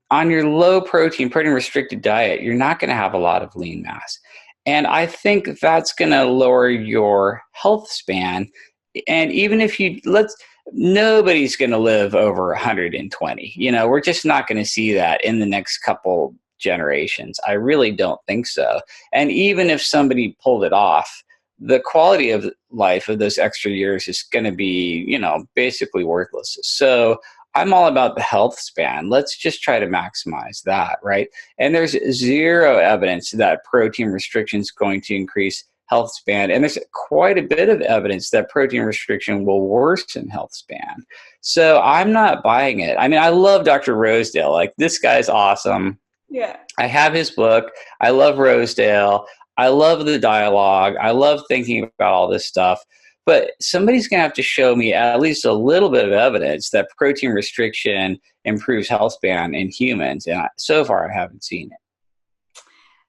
on your low protein restricted diet, you're not going to have a lot of lean mass. And I think that's going to lower your health span. And even if nobody's going to live over 120. We're just not going to see that in the next couple generations. I really don't think so. And even if somebody pulled it off, the quality of life of those extra years is going to be, basically worthless. So I'm all about the health span. Let's just try to maximize that, right? And there's zero evidence that protein restriction is going to increase health span. And there's quite a bit of evidence that protein restriction will worsen health span. So I'm not buying it. I mean, I love Dr. Rosedale. Like, this guy's awesome. Yeah. I have his book. I love Rosedale. I love the dialogue. I love thinking about all this stuff. But somebody's going to have to show me at least a little bit of evidence that protein restriction improves health span in humans. And so far, I haven't seen it.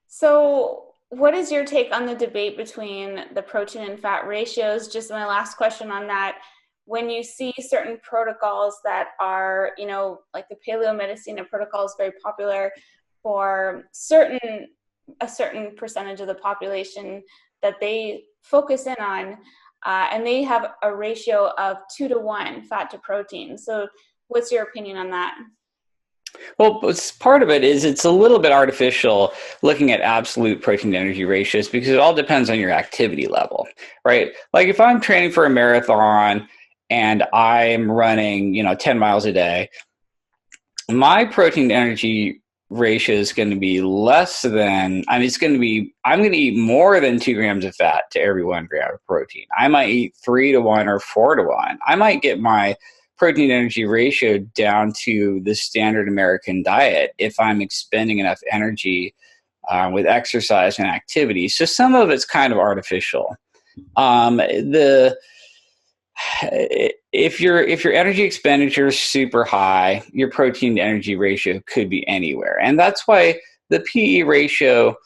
So what is your take on the debate between the protein and fat ratios? Just my last question on that. When you see certain protocols that are, like the paleomedicine protocol is very popular for a certain percentage of the population that they focus in on, and they have a ratio of 2-to-1 fat to protein. So what's your opinion on that? Well, part of it is it's a little bit artificial looking at absolute protein to energy ratios because it all depends on your activity level, right? Like if I'm training for a marathon and I'm running, 10 miles a day, my protein to energy ratio is going to be less than, I'm going to eat more than 2 grams of fat to every 1 gram of protein. I might eat 3-to-1 or 4-to-1. I might get my protein energy ratio down to the standard American diet if I'm expending enough energy with exercise and activity. So some of it's kind of artificial. If your energy expenditure is super high, your protein to energy ratio could be anywhere. And that's why the PE ratio,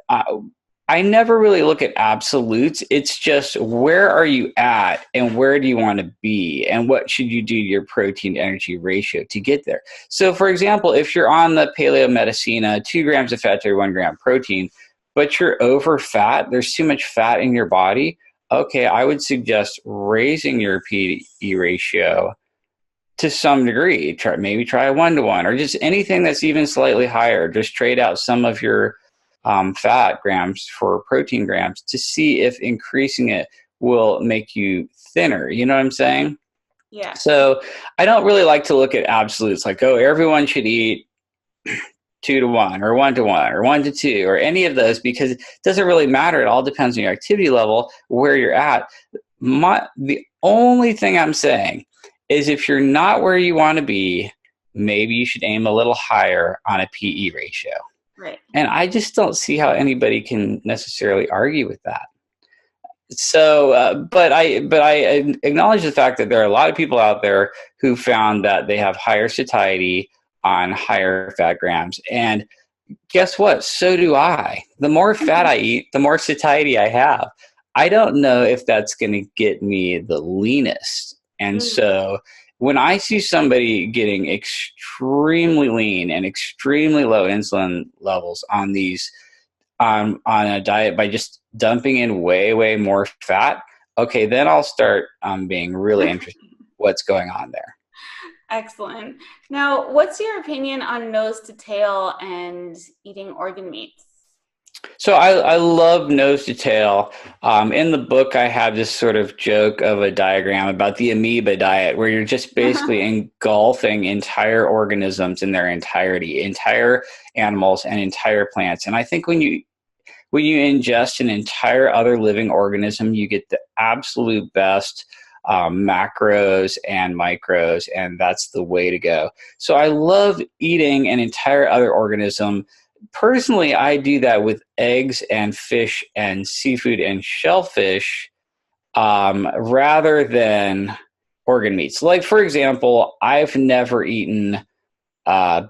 I never really look at absolutes. It's just where are you at and where do you want to be and what should you do to your protein to energy ratio to get there. So for example, if you're on the paleomedicine, 2 grams of fat to every 1 gram protein, but you're over fat, there's too much fat in your body, okay, I would suggest raising your PE ratio to some degree. Maybe try a 1-to-1 or just anything that's even slightly higher. Just trade out some of your fat grams for protein grams to see if increasing it will make you thinner. You know what I'm saying? Yeah. So I don't really like to look at absolutes like, oh, everyone should eat 2-to-1 or 1-to-1 or 1-to-2 or any of those because it doesn't really matter. It all depends on your activity level, where you're at. The only thing I'm saying is if you're not where you want to be, maybe you should aim a little higher on a PE ratio. Right. And I just don't see how anybody can necessarily argue with that. So, but I acknowledge the fact that there are a lot of people out there who found that they have higher satiety on higher fat grams. And guess what? So do I. The more fat I eat, the more satiety I have. I don't know if that's going to get me the leanest. And so when I see somebody getting extremely lean and extremely low insulin levels on these on a diet by just dumping in way more fat, okay, then I'll start being really interested in what's going on there. Excellent. Now, what's your opinion on nose to tail and eating organ meats? So I love nose to tail. In the book, I have this sort of joke of a diagram about the amoeba diet, where you're just basically engulfing entire organisms in their entirety, entire animals and entire plants. And I think when you ingest an entire other living organism, you get the absolute best macros and micros, and that's the way to go. So I love eating an entire other organism. Personally, I do that with eggs and fish and seafood and shellfish rather than organ meats. Like, for example, I've never eaten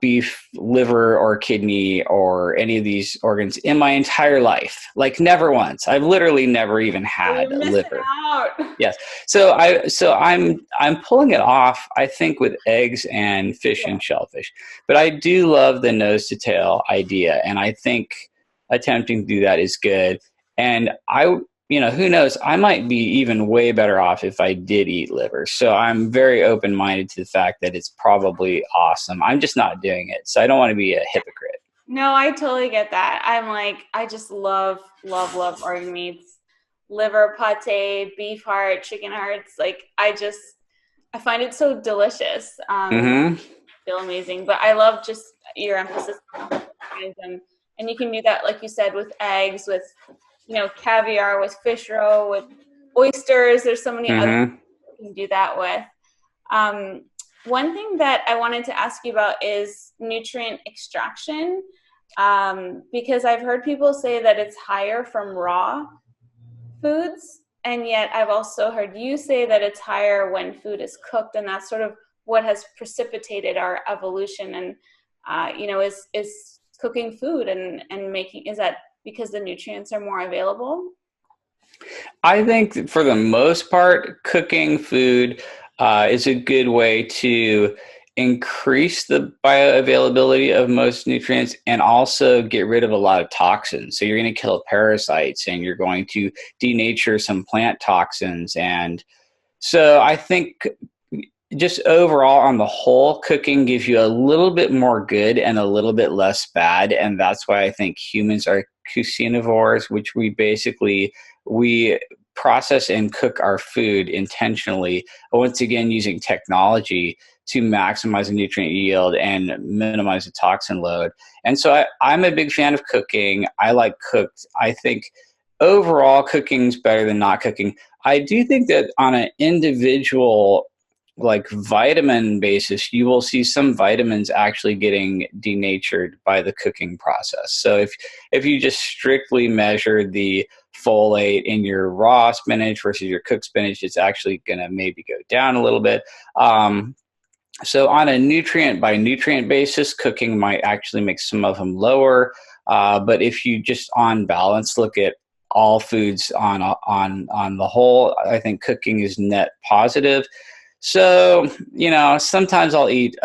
beef, liver, or kidney, or any of these organs in my entire life. Like, never once. I've literally never even had a liver. Out. Yes. So I'm pulling it off, I think, with eggs and fish and shellfish. But I do love the nose to tail idea, and I think attempting to do that is good. And who knows, I might be even way better off if I did eat liver. So I'm very open-minded to the fact that it's probably awesome. I'm just not doing it. So I don't want to be a hypocrite. No, I totally get that. I'm like, I just love organ meats. liver pate, beef heart, chicken hearts. Like I find it so delicious. Mm-hmm. Feel amazing. But I love just your emphasis on veganism. And you can do that, like you said, with eggs, with, caviar, with fish roe, with oysters. There's so many other Mm-hmm. things you can do that with. One thing that I wanted to ask you about is nutrient extraction, because I've heard people say that it's higher from raw foods, and yet I've also heard you say that it's higher when food is cooked, and that's sort of what has precipitated our evolution. And is cooking food and making, is that because the nutrients are more available? I think for the most part, cooking food is a good way to increase the bioavailability of most nutrients and also get rid of a lot of toxins. So you're going to kill parasites and you're going to denature some plant toxins. And so I think just overall on the whole, cooking gives you a little bit more good and a little bit less bad. And that's why I think humans are cuisinivores, which we process and cook our food intentionally, once again using technology to maximize the nutrient yield and minimize the toxin load. And so I'm a big fan of cooking. I like cooked. I think overall cooking is better than not cooking. I do think that on an individual like vitamin basis, you will see some vitamins actually getting denatured by the cooking process. So if you just strictly measure the folate in your raw spinach versus your cooked spinach, it's actually going to maybe go down a little bit. So on a nutrient by nutrient basis, cooking might actually make some of them lower. But if you just on balance look at all foods on the whole, I think cooking is net positive. So, sometimes I'll eat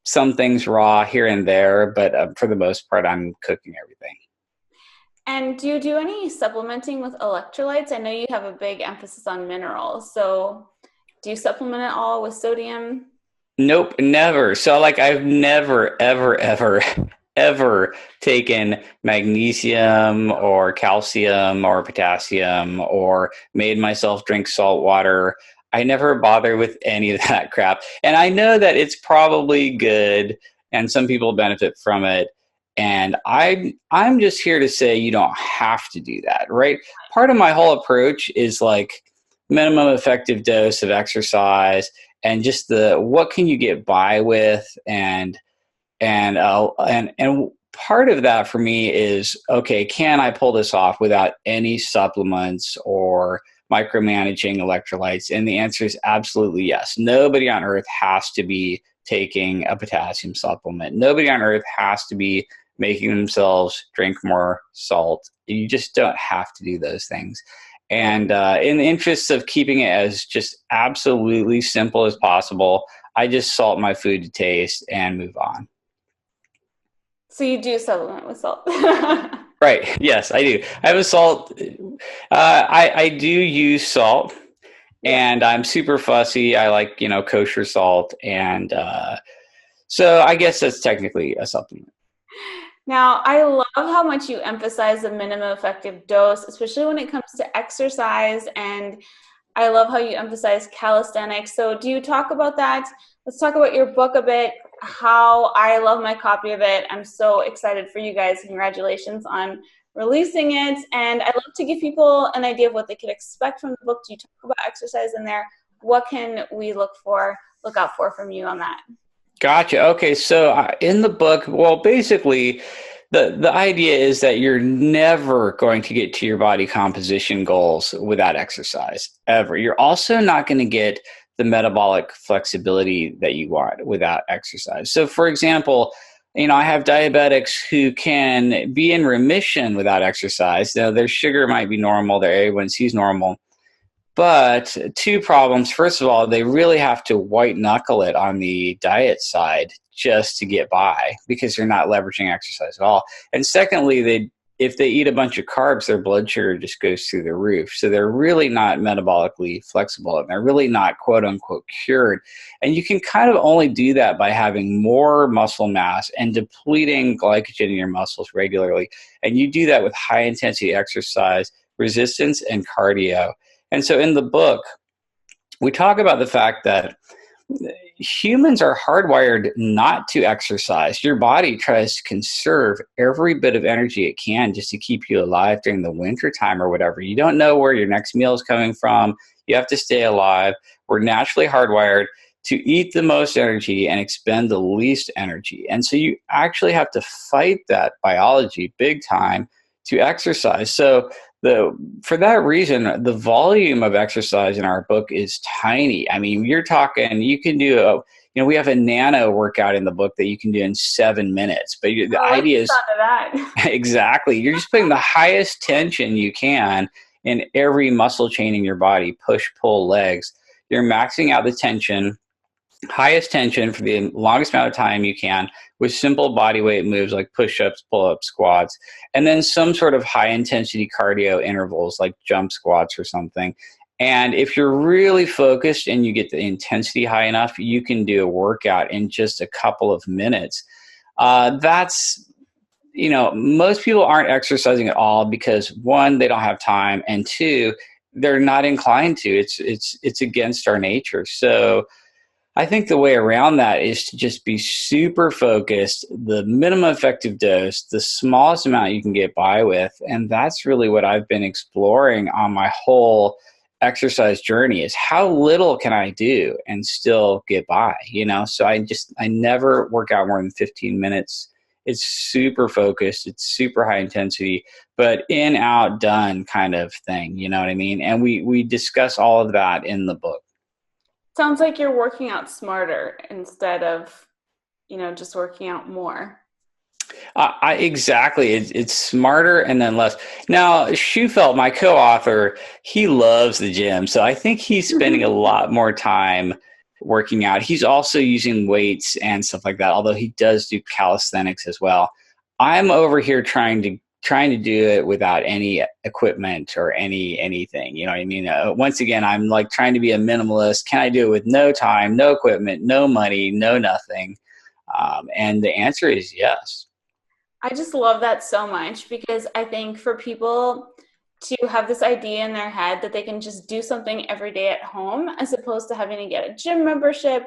some things raw here and there, but for the most part, I'm cooking everything. And do you do any supplementing with electrolytes? I know you have a big emphasis on minerals. So do you supplement at all with sodium? Nope, never. So like I've never, ever, ever, ever taken magnesium or calcium or potassium or made myself drink salt water. I never bother with any of that crap. And I know that it's probably good and some people benefit from it. And I'm just here to say you don't have to do that, right? Part of my whole approach is like minimum effective dose of exercise and just the what can you get by with and part of that for me is, okay, can I pull this off without any supplements or micromanaging electrolytes? And the answer is absolutely yes. Nobody on earth has to be taking a potassium supplement. Nobody on earth has to be making themselves drink more salt. You just don't have to do those things. And in the interests of keeping it as just absolutely simple as possible, I just salt my food to taste and move on. So you do supplement with salt? Right. Yes, I do. I have a salt. I do use salt, and I'm super fussy. I like, kosher salt. And so I guess that's technically a supplement. Now, I love how much you emphasize the minimum effective dose, especially when it comes to exercise. And I love how you emphasize calisthenics. So do you talk about that? Let's talk about your book a bit, how I love my copy of it. I'm so excited for you guys. Congratulations on releasing it. And I'd love to give people an idea of what they could expect from the book. Do you talk about exercise in there? What can we look out for from you on that? Gotcha. Okay. So in the book, well, basically, the idea is that you're never going to get to your body composition goals without exercise, ever. You're also not going to get the metabolic flexibility that you want without exercise. So, for example, I have diabetics who can be in remission without exercise. Now, their sugar might be normal, their A1C is normal. But two problems. First of all, they really have to white knuckle it on the diet side just to get by because they're not leveraging exercise at all. And secondly, if they eat a bunch of carbs, their blood sugar just goes through the roof. So they're really not metabolically flexible and they're really not quote unquote cured. And you can kind of only do that by having more muscle mass and depleting glycogen in your muscles regularly. And you do that with high intensity exercise, resistance, and cardio. And so in the book, we talk about the fact that humans are hardwired not to exercise. Your body tries to conserve every bit of energy it can just to keep you alive during the winter time or whatever. You don't know where your next meal is coming from. You have to stay alive. We're naturally hardwired to eat the most energy and expend the least energy. And so you actually have to fight that biology big time to exercise. So for that reason, the volume of exercise in our book is tiny. I mean, you're talking, you can do we have a nano workout in the book that you can do in 7 minutes. But the idea is exactly, you're just putting the highest tension you can in every muscle chain in your body, push, pull, legs. You're maxing out the tension, highest tension for the longest amount of time you can with simple body weight moves like push-ups, pull-ups, squats, and then some sort of high-intensity cardio intervals like jump squats or something. And if you're really focused and you get the intensity high enough, you can do a workout in just a couple of minutes. Most people aren't exercising at all because, one, they don't have time, and two, they're not inclined to. It's against our nature. So I think the way around that is to just be super focused, the minimum effective dose, the smallest amount you can get by with. And that's really what I've been exploring on my whole exercise journey, is how little can I do and still get by, So I never work out more than 15 minutes. It's super focused. It's super high intensity, but in, out, done kind of thing. You know what I mean? And we discuss all of that in the book. Sounds like you're working out smarter instead of, just working out more. Exactly. It's smarter and then less. Now, Schufelt, my co-author, he loves the gym. So I think he's spending a lot more time working out. He's also using weights and stuff like that, although he does do calisthenics as well. I'm over here trying to do it without any equipment or anything. You know what I mean? Once again, I'm like trying to be a minimalist. Can I do it with no time, no equipment, no money, no nothing? And the answer is yes. I just love that so much, because I think for people to have this idea in their head that they can just do something every day at home, as opposed to having to get a gym membership,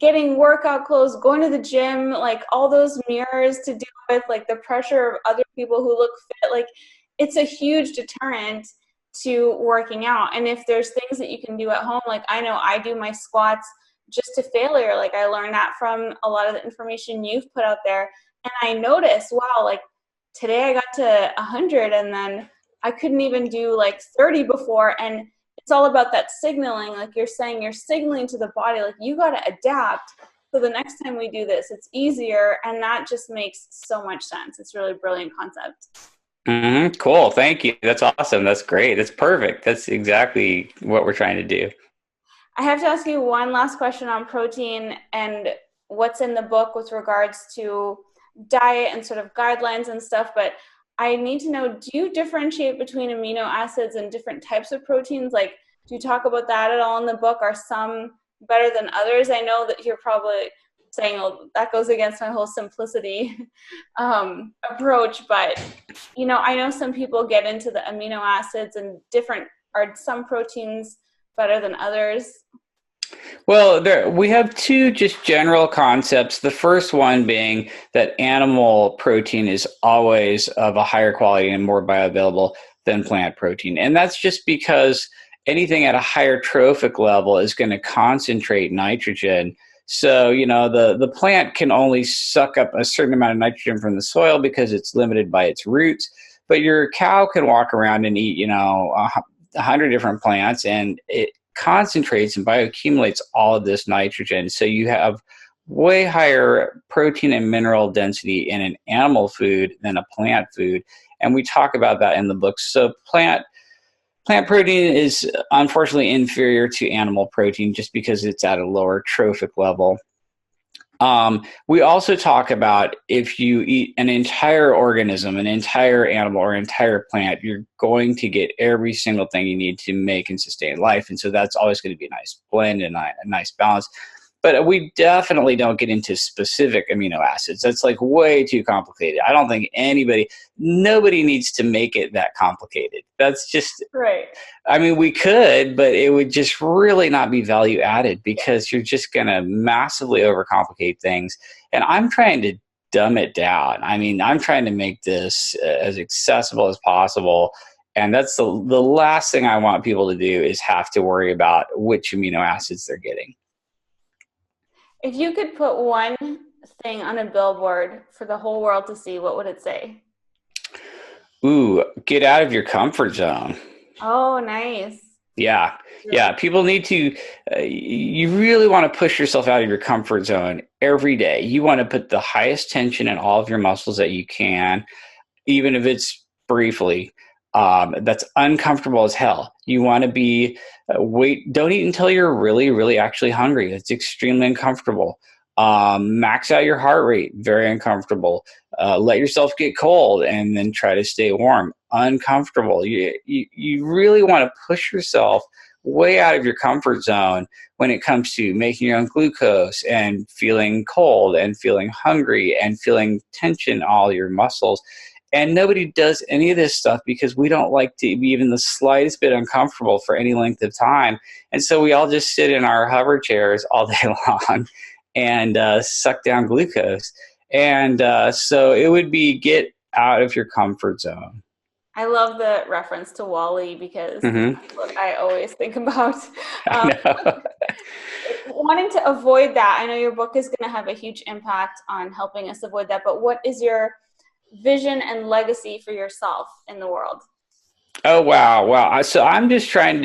getting workout clothes, going to the gym, like all those mirrors to deal with, like the pressure of other people who look fit, like it's a huge deterrent to working out. And if there's things that you can do at home, like I know I do my squats just to failure. Like I learned that from a lot of the information you've put out there. And I noticed, wow, like today I got to 100 and then I couldn't even do like 30 before. And it's all about that signaling. Like you're saying, you're signaling to the body, like you got to adapt. So the next time we do this, it's easier. And that just makes so much sense. It's really a brilliant concept. Mm-hmm. Cool. Thank you. That's awesome. That's great. That's perfect. That's exactly what we're trying to do. I have to ask you one last question on protein and what's in the book with regards to diet and sort of guidelines and stuff, but I need to know, do you differentiate between amino acids and different types of proteins? Like, do you talk about that at all in the book? Are some better than others? I know that you're probably saying, oh, that goes against my whole simplicity approach, but I know some people get into the amino acids and are some proteins better than others? Well, we have two just general concepts. The first one being that animal protein is always of a higher quality and more bioavailable than plant protein. And that's just because anything at a higher trophic level is going to concentrate nitrogen. So, the plant can only suck up a certain amount of nitrogen from the soil because it's limited by its roots. But your cow can walk around and eat, 100 different plants, and it concentrates and bioaccumulates all of this nitrogen. So you have way higher protein and mineral density in an animal food than a plant food. And we talk about that in the book. So plant protein is unfortunately inferior to animal protein just because it's at a lower trophic level. We also talk about if you eat an entire organism, an entire animal or entire plant, you're going to get every single thing you need to make and sustain life. And so that's always going to be a nice blend and a nice balance. but we definitely don't get into specific amino acids. That's like way too complicated. I don't think nobody needs to make it that complicated. That's just, Right. I mean, we could, but it would just really not be value added because you're just going to massively overcomplicate things. And I'm trying to dumb it down. I mean, I'm trying to make this as accessible as possible. And that's the last thing I want people to do is have to worry about which amino acids they're getting. If you could put one thing on a billboard for the whole world to see, what would it say? Ooh, get out of your comfort zone. Oh, nice. Yeah. Yeah. People need to, you really want to push yourself out of your comfort zone every day. You want to put the highest tension in all of your muscles that you can, even if it's briefly. That's uncomfortable as hell. You want to be, don't eat until you're really, really actually hungry. It's extremely uncomfortable. Max out your heart rate, very uncomfortable. Let yourself get cold and then try to stay warm, uncomfortable. You really want to push yourself way out of your comfort zone when it comes to making your own glucose and feeling cold and feeling hungry and feeling tension in all your muscles. And nobody does any of this stuff because we don't like to be even the slightest bit uncomfortable for any length of time. And so we all just sit in our hover chairs all day long and suck down glucose. And so it would be get out of your comfort zone. I love the reference to Wall-E because that's what I always think about. Wanting to avoid that, I know your book is going to have a huge impact on helping us avoid that, but what is your vision and legacy for yourself in the world? Oh, wow. So I'm trying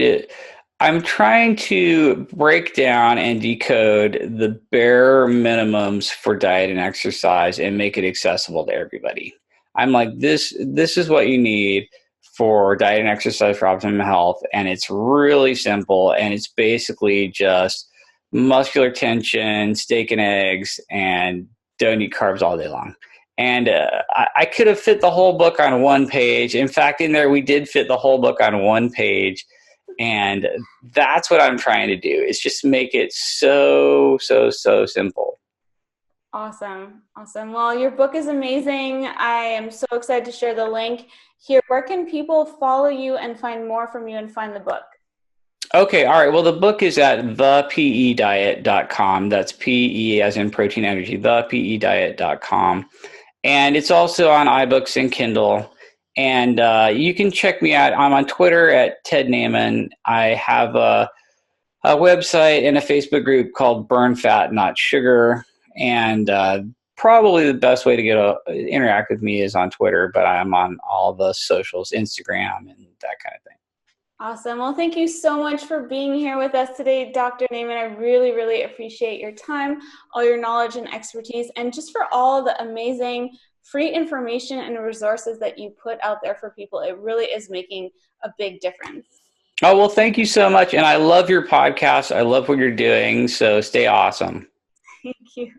to break down and decode the bare minimums for diet and exercise and make it accessible to everybody. I'm like, this is what you need for diet and exercise for optimum health. And it's really simple. And it's basically just muscular tension, steak and eggs, and don't eat carbs all day long. And I could have fit the whole book on one page. In fact, in there, we did fit the whole book on one page. And that's what I'm trying to do, is just make it so simple. Awesome. Well, your book is amazing. I am so excited to share the link here. Where can people follow you and find more from you and find the book? Okay. All right. Well, the book is at thepediet.com. That's PE as in protein energy, thepediet.com. And it's also on iBooks and Kindle. And you can check me out. I'm on Twitter at Ted Naiman. I have a website and a Facebook group called Burn Fat, Not Sugar. And probably the best way to interact with me is on Twitter, but I'm on all the socials, Instagram, and that kind of thing. Awesome. Well, thank you so much for being here with us today, Dr. Naiman. I really, really appreciate your time, all your knowledge and expertise, and just for all the amazing free information and resources that you put out there for people. It really is making a big difference. Oh, well, thank you so much. And I love your podcast. I love what you're doing. So stay awesome. Thank you.